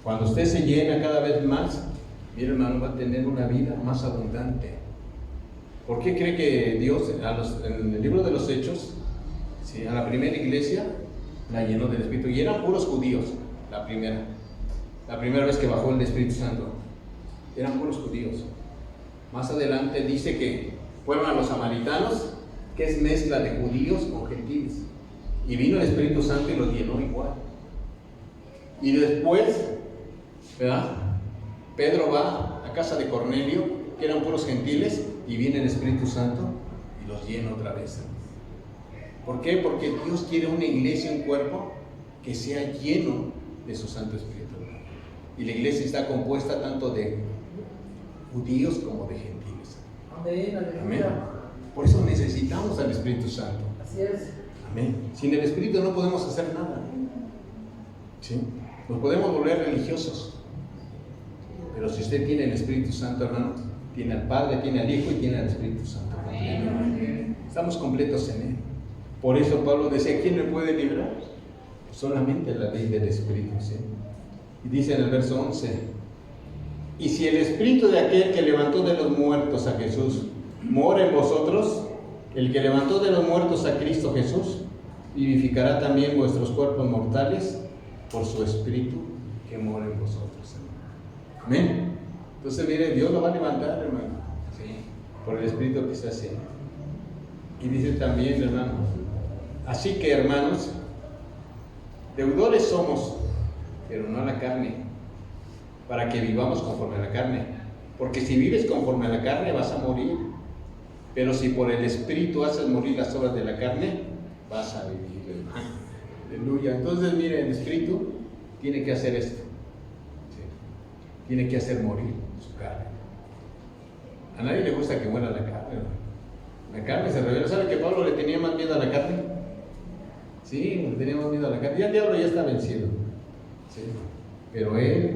Cuando usted se llena cada vez más, mire, hermano, va a tener una vida más abundante. ¿Por qué cree que Dios, en el libro de los Hechos, ¿sí? A la primera iglesia la llenó del Espíritu? Y eran puros judíos, la primera vez que bajó el Espíritu Santo. Eran puros judíos. Más adelante dice que fueron a los samaritanos, que es mezcla de judíos con gentiles. Y vino el Espíritu Santo y los llenó igual. Y después, ¿verdad? Pedro va a casa de Cornelio, que eran puros gentiles, y viene el Espíritu Santo y los llena otra vez. ¿Por qué? Porque Dios quiere una iglesia, un cuerpo que sea lleno de su Santo Espíritu. Y la iglesia está compuesta tanto de judíos como de gentiles. Amén, Amén. aleluya. Por eso necesitamos al Espíritu Santo. Así es. Amén. Sin el Espíritu no podemos hacer nada. ¿Sí? Nos podemos volver religiosos. Pero si usted tiene el Espíritu Santo, hermano, tiene al Padre, tiene al Hijo y tiene al Espíritu Santo. Estamos completos en Él. Por eso Pablo decía, ¿quién me puede librar? Solamente la ley del Espíritu. ¿Sí? Y dice en el verso 11, y si el Espíritu de aquel que levantó de los muertos a Jesús mora en vosotros, el que levantó de los muertos a Cristo Jesús, vivificará también vuestros cuerpos mortales por su Espíritu que mora en vosotros. Amén. Entonces, mire, Dios lo va a levantar, hermano. Sí. Por el Espíritu que se hace. Y dice también, hermano, así que, hermanos, deudores somos, pero no a la carne, para que vivamos conforme a la carne. Porque si vives conforme a la carne, vas a morir. Pero si por el Espíritu haces morir las obras de la carne, vas a vivir, hermano. Aleluya. Entonces, mire, el Espíritu tiene que hacer esto. ¿Sí? Tiene que hacer morir su carne. A nadie le gusta que muera la carne, hermano. La carne se revela. ¿Sabe que Pablo le tenía más miedo a la carne? Sí, le teníamos miedo a la carne. Ya el diablo ya está vencido. Sí. Pero él,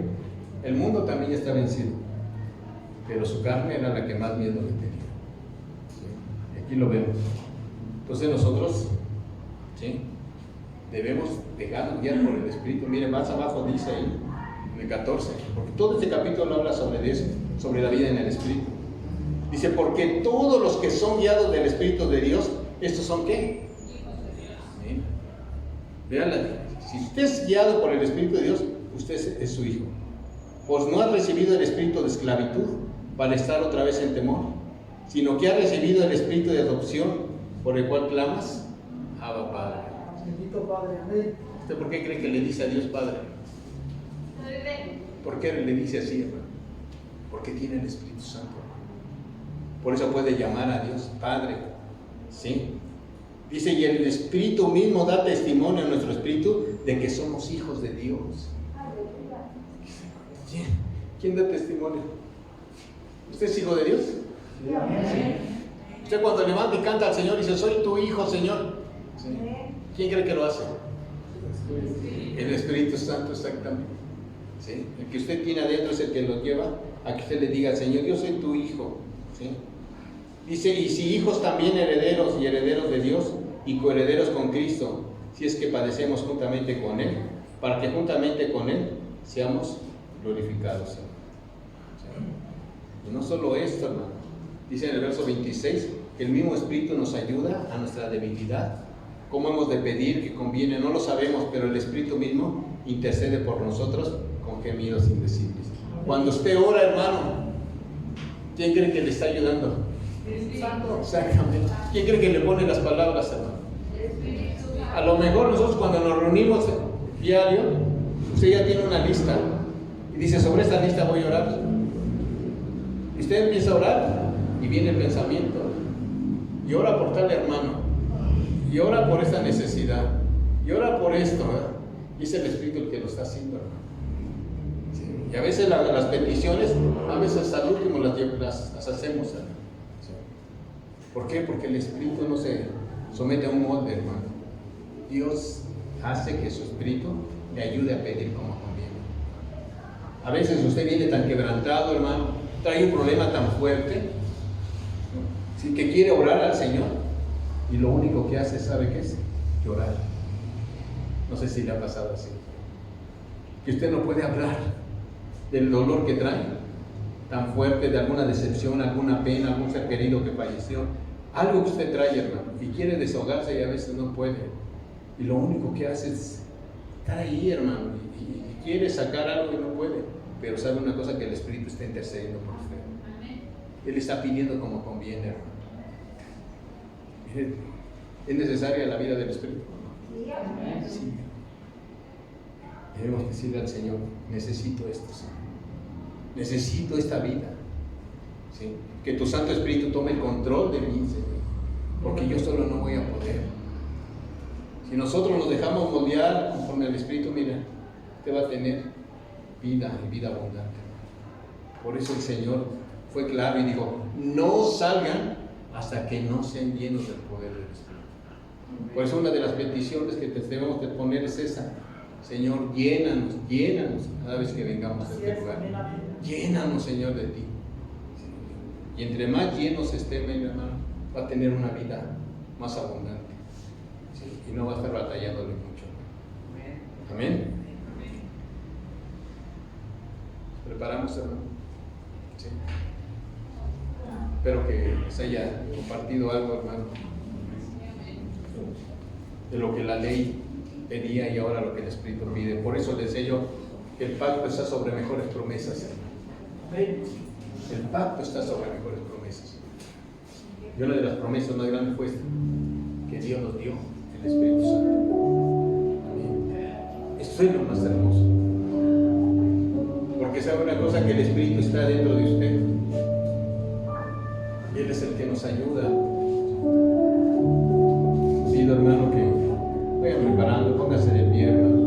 el mundo también ya está vencido. Pero su carne era la que más miedo le tenía. ¿Sí? Y aquí lo vemos. Entonces nosotros, ¿sí?, debemos dejarnos guiar por el Espíritu. Miren, más abajo dice ahí, en el 14, porque todo este capítulo habla sobre eso, sobre la vida en el Espíritu. Dice, porque todos los que son guiados del Espíritu de Dios, ¿estos son qué? ¿Sí? Vean, si usted es guiado por el Espíritu de Dios, usted es su hijo. Pues no ha recibido el espíritu de esclavitud para estar otra vez en temor, sino que ha recibido el espíritu de adopción, por el cual clamas, Abba Padre. Bendito Padre, amén. ¿Usted por qué cree que le dice a Dios Padre? ¿Por qué le dice así, hermano? Porque tiene el Espíritu Santo. Por eso puede llamar a Dios Padre. ¿Sí? Dice, y el Espíritu mismo da testimonio a nuestro espíritu de que somos hijos de Dios. ¿Quién da testimonio? ¿Usted es hijo de Dios? Sí. Usted cuando levanta y canta al Señor y dice, soy tu hijo, Señor. ¿Sí? ¿Quién cree que lo hace? El Espíritu Santo, exactamente. ¿Sí? El que usted tiene adentro es el que lo lleva a que usted le diga al Señor, yo soy tu hijo. ¿Sí? Dice, y si hijos también herederos y herederos de Dios y coherederos con Cristo, si es que padecemos juntamente con Él, para que juntamente con Él seamos glorificados. ¿Sí? Y no solo esto, hermano. Dice en el verso 26, que el mismo Espíritu nos ayuda a nuestra debilidad. ¿Cómo hemos de pedir que conviene? No lo sabemos, pero el Espíritu mismo intercede por nosotros con gemidos indecibles. Cuando usted ora, hermano, ¿quién cree que le está ayudando? Santo. Exactamente. ¿Quién cree que le pone las palabras, hermano? A lo mejor nosotros cuando nos reunimos diario, usted ya tiene una lista y dice, sobre esta lista voy a orar. Y usted empieza a orar y viene el pensamiento y ora por tal hermano y ora por esta necesidad y ora por esto, ¿verdad? Y es el Espíritu el que lo está haciendo, hermano. ¿Sí? Y a veces las peticiones, a veces al último las hacemos, hermano. ¿Sí? ¿Por qué? Porque el Espíritu no se somete a un molde, hermano. Dios hace que su Espíritu le ayude a pedir como conviene. A veces usted viene tan quebrantado, hermano, trae un problema tan fuerte, ¿no?, ¿sí?, que quiere orar al Señor y lo único que hace, ¿sabe qué es? Llorar. No sé si le ha pasado así, que usted no puede hablar del dolor que trae tan fuerte, de alguna decepción, alguna pena, algún ser querido que falleció, algo que usted trae, hermano, y quiere desahogarse y a veces no puede, y lo único que hace es estar ahí, hermano, y quiere sacar algo y no puede, pero sabe una cosa, que el Espíritu está intercediendo por usted. Él está pidiendo como conviene, hermano. ¿Es necesaria la vida del Espíritu? Sí. Debemos decirle al Señor, necesito esto, Señor. Necesito esta vida. ¿Sí? Que tu Santo Espíritu tome el control de mí, Señor, porque yo solo no voy a poder. Si nosotros nos dejamos moldear conforme al Espíritu, mira, te va a tener vida y vida abundante. Por eso el Señor fue claro y dijo, no salgan hasta que no sean llenos del poder del Espíritu. Por eso una de las peticiones que debemos de poner es esa: Señor, llénanos cada vez que vengamos a este lugar. Llénanos, Señor, de ti. Y entre más llenos esté, mi hermano, va a tener una vida más abundante. ¿Sí? Y no va a estar batallándole mucho. Amén. ¿Preparamos, hermano? ¿Sí? Espero que les haya compartido algo, hermano, de lo que la ley pedía y ahora lo que el Espíritu pide. Por eso les sé yo que el pacto está sobre mejores promesas, hermano. El pacto está sobre mejores promesas. Y una de las promesas más grandes fue esta, que Dios nos dio el Espíritu Santo. Amén. Esto es lo más hermoso. Porque sabe una cosa, que el Espíritu está dentro de usted. Y Él es el que nos ayuda. Pido, hermano, que vayan preparando, póngase de pie, hermano.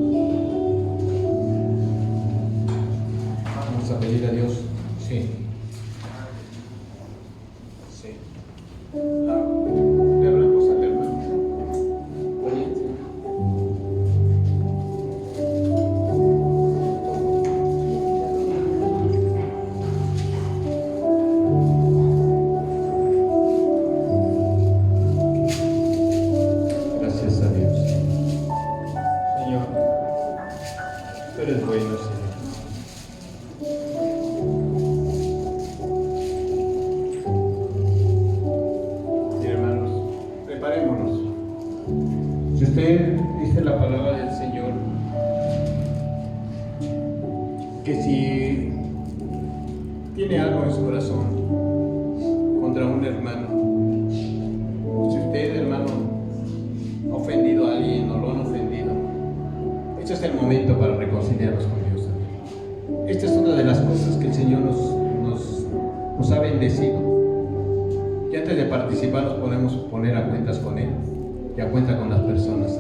Vamos a pedir a Dios. Sí. Sí. Le hablamos al hermano. Oye, dice la palabra del Señor que si tiene algo en su corazón contra un hermano, si usted, hermano, ha ofendido a alguien o lo han ofendido, este es el momento para reconciliarnos con Dios. Esta es una de las cosas que el Señor nos ha bendecido. Y antes de participar nos podemos poner a cuentas con Él y a cuenta con las personas.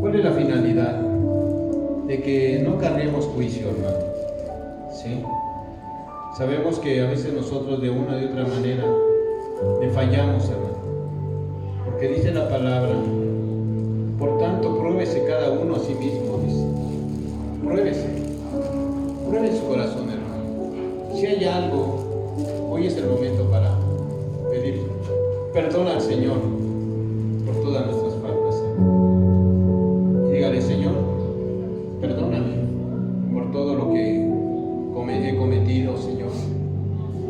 ¿Cuál es la finalidad? De que no carguemos juicio, hermano. ¿Sí? Sabemos que a veces nosotros de una de otra manera le fallamos, hermano. Porque dice la palabra, por tanto, pruébese cada uno a sí mismo, dice. Pruebe su corazón, hermano. Si hay algo, hoy es el momento para pedir perdón al Señor por todas nuestras faltas. Y dígale, Señor, perdóname por todo lo que he cometido, Señor.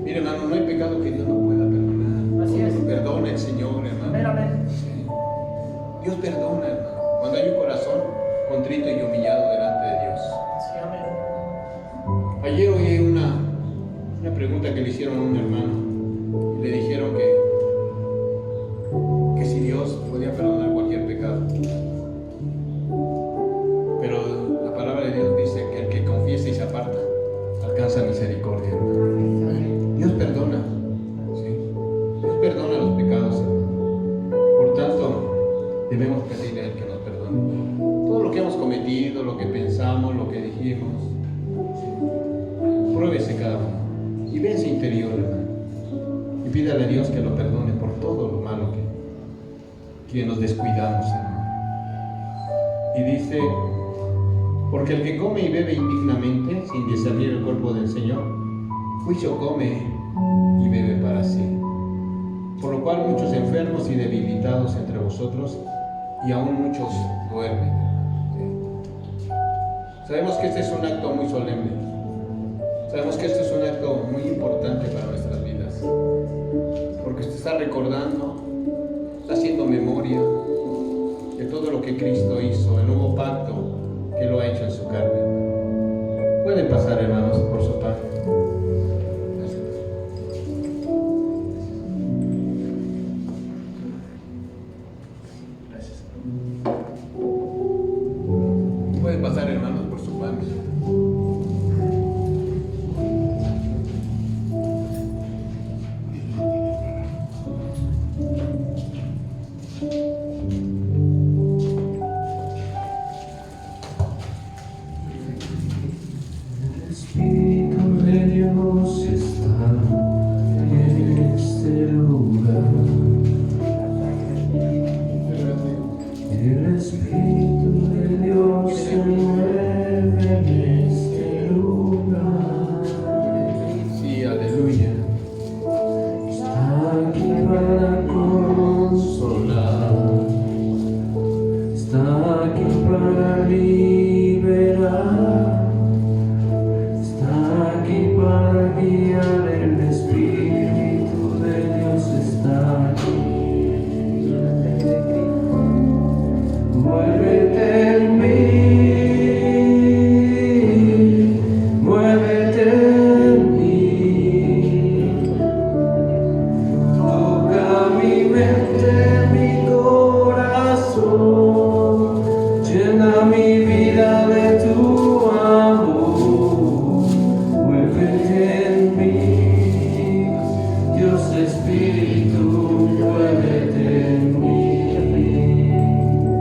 Mire, hermano, no hay pecado que Dios no pueda perdonar. Así es. Perdona el Señor, hermano. Amén. Sí. Dios perdona, hermano, cuando hay un corazón contrito y humillado delante de Dios. Sí, amén. Ayer oí una pregunta que le hicieron a un hermano y le dijeron que si Dios podía perdonar cualquier pecado. Pero la palabra de Dios dice que el que confiesa y se aparta alcanza misericordia, hermano. Dios perdona, ¿sí? Dios perdona los pecados, hermano. Por tanto, debemos pedirle a Él que nos perdone todo lo que hemos cometido, lo que pensamos, lo que dijimos. ¿Sí? Pruébese cada uno y ve ese interior, hermano, y pídale a Dios que lo perdone por todo lo malo que nos descuidamos, hermano. Y dice, porque el que come y bebe indignamente, sin discernir el cuerpo del Señor, juicio come y bebe para sí. Por lo cual muchos enfermos y debilitados entre vosotros, y aún muchos duermen. ¿Sí? Sabemos que este es un acto muy solemne. Sabemos que este es un acto muy importante para nuestras vidas. Porque usted está recordando, está haciendo memoria de todo lo que Cristo hizo, el nuevo pacto que lo ha hecho en su carne. Pueden pasar, hermanos, por su pan. Pueden pasar, hermanos, por su pan. Espíritu, muévete en mí.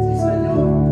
Sí, Señor.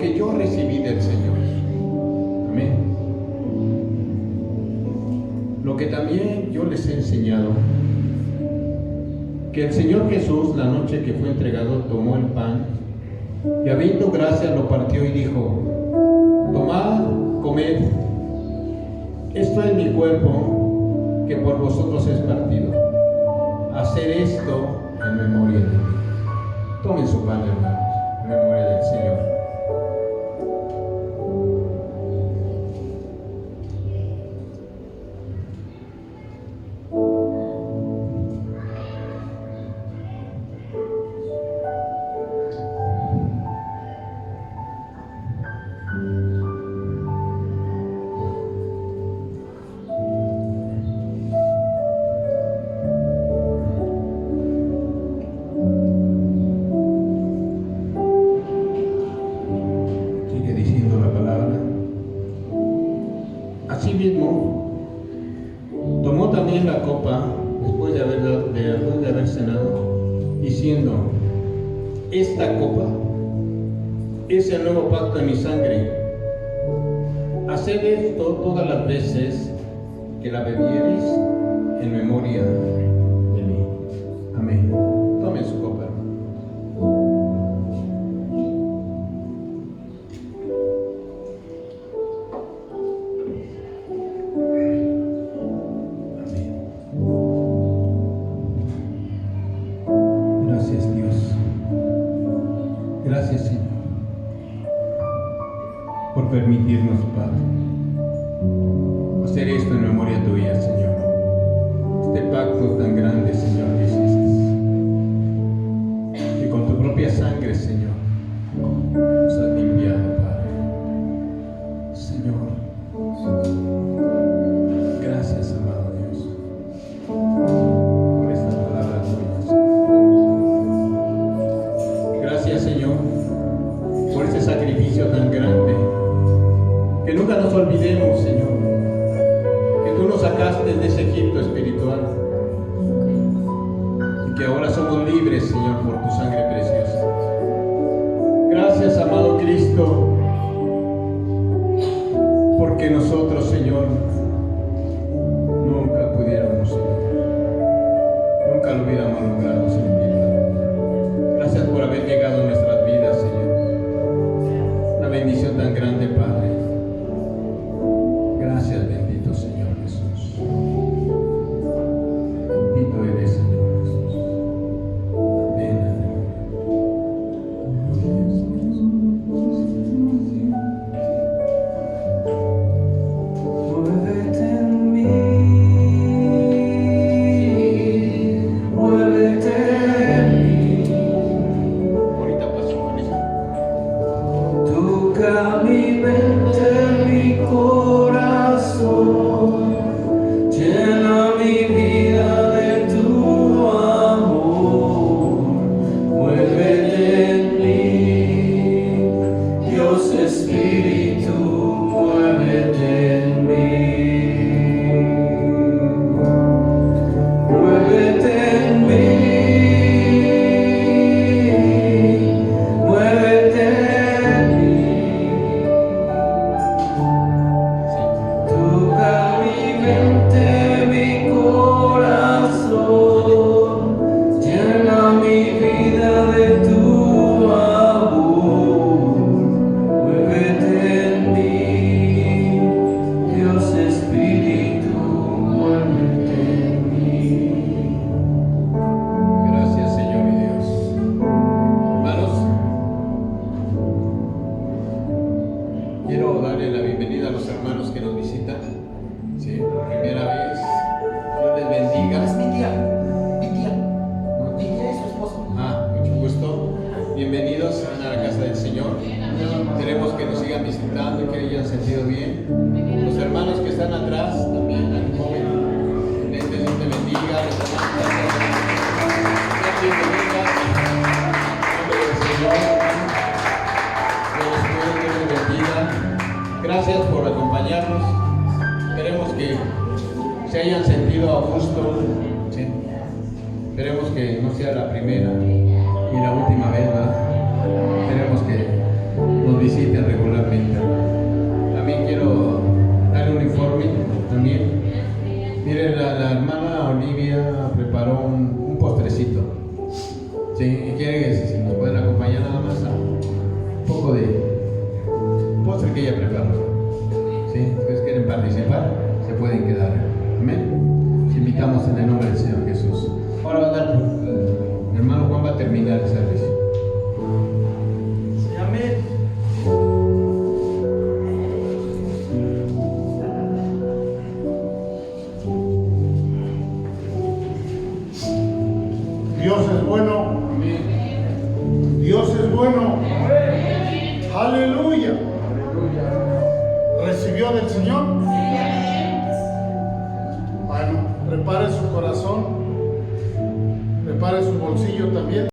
que yo recibí del Señor. Amén. Lo que también yo les he enseñado, que el Señor Jesús, la noche que fue entregado, tomó el pan y habiendo gracias lo partió y dijo: tomad, comed, esto es mi cuerpo que por vosotros es partido. Hacer esto en memoria de mí. Tomen su pan, hermanos, en memoria del Señor. Asimismo, tomó también la copa después de haber cenado, diciendo: esta copa es el nuevo pacto en mi sangre. Haced esto todas las veces que la bebiereis en memoria de mí. Amén. Tomen su copa, hermano. Gracias, Señor, por permitirnos, Padre, hacer esto en memoria tuya, Señor. Este pacto tan grande, Señor, que hiciste, que con tu propia sangre, Señor, nos has limpiado, Padre. Señor, gracias, amado Dios, por esta palabra tuya, Señor. Gracias, Señor, por este sacrificio tan grande, que nunca nos olvidemos, Señor, que tú nos sacaste de ese Egipto espiritual y que ahora somos libres, Señor, por tu sangre preciosa. Gracias, amado Cristo, porque nosotros, Señor, nunca pudiéramos, Señor, nunca lo hubiéramos logrado sin ti. Gracias por haber llegado a nuestras vidas, Señor. Una bendición tan grande, Padre. Gracias, bendito Señor Jesús. Bendito eres, Señor Jesús. Amén, Muévete en mí, muévete en mí. Ahorita pasó con eso. Toca mi mente, mi corazón, llena mi vida de tu amor. Muévete en mí, Dios Espíritu, muévete en mí. Muévete en mí, muévete en mí. Toca mi mente, mi corazón, llena mi vida de tu amor. Muévete en mí, Dios Espíritu, muévete en mí. Gracias, Señor y Dios. Hermanos, quiero darle la bienvenida a los hermanos que nos visitan. Sí, por primera vez. Dios les bendiga. Es mi tía. Mi tía y su esposo. Mucho gusto. Bienvenidos a la casa del Señor. Queremos que nos sigan visitando y que hayan sentido bien. Los hermanos que están atrás también, al joven. Dios te bendiga. Les damos bienvenidas. En nombre del Señor. Dios les bendiga. Gracias por acompañarnos. Esperemos que se hayan sentido a gusto. ¿Sí? Esperemos que no sea la primera y la última vez, ¿verdad? Esperemos que nos visiten También. Miren, la hermana Olivia preparó un postrecito. Sí, y quiere que si nos pueden acompañar nada más a un poco de postre que ella preparó. Sí, si ustedes quieren participar, se pueden quedar. Amén. Los invitamos en el nombre del Señor Jesús. Ahora va a dar, mi hermano Juan va a terminar el servicio. Sí, amén. Dios es bueno. Dios es bueno. Aleluya. ¿Recibió del Señor? Bueno, prepare su corazón, prepare su bolsillo también.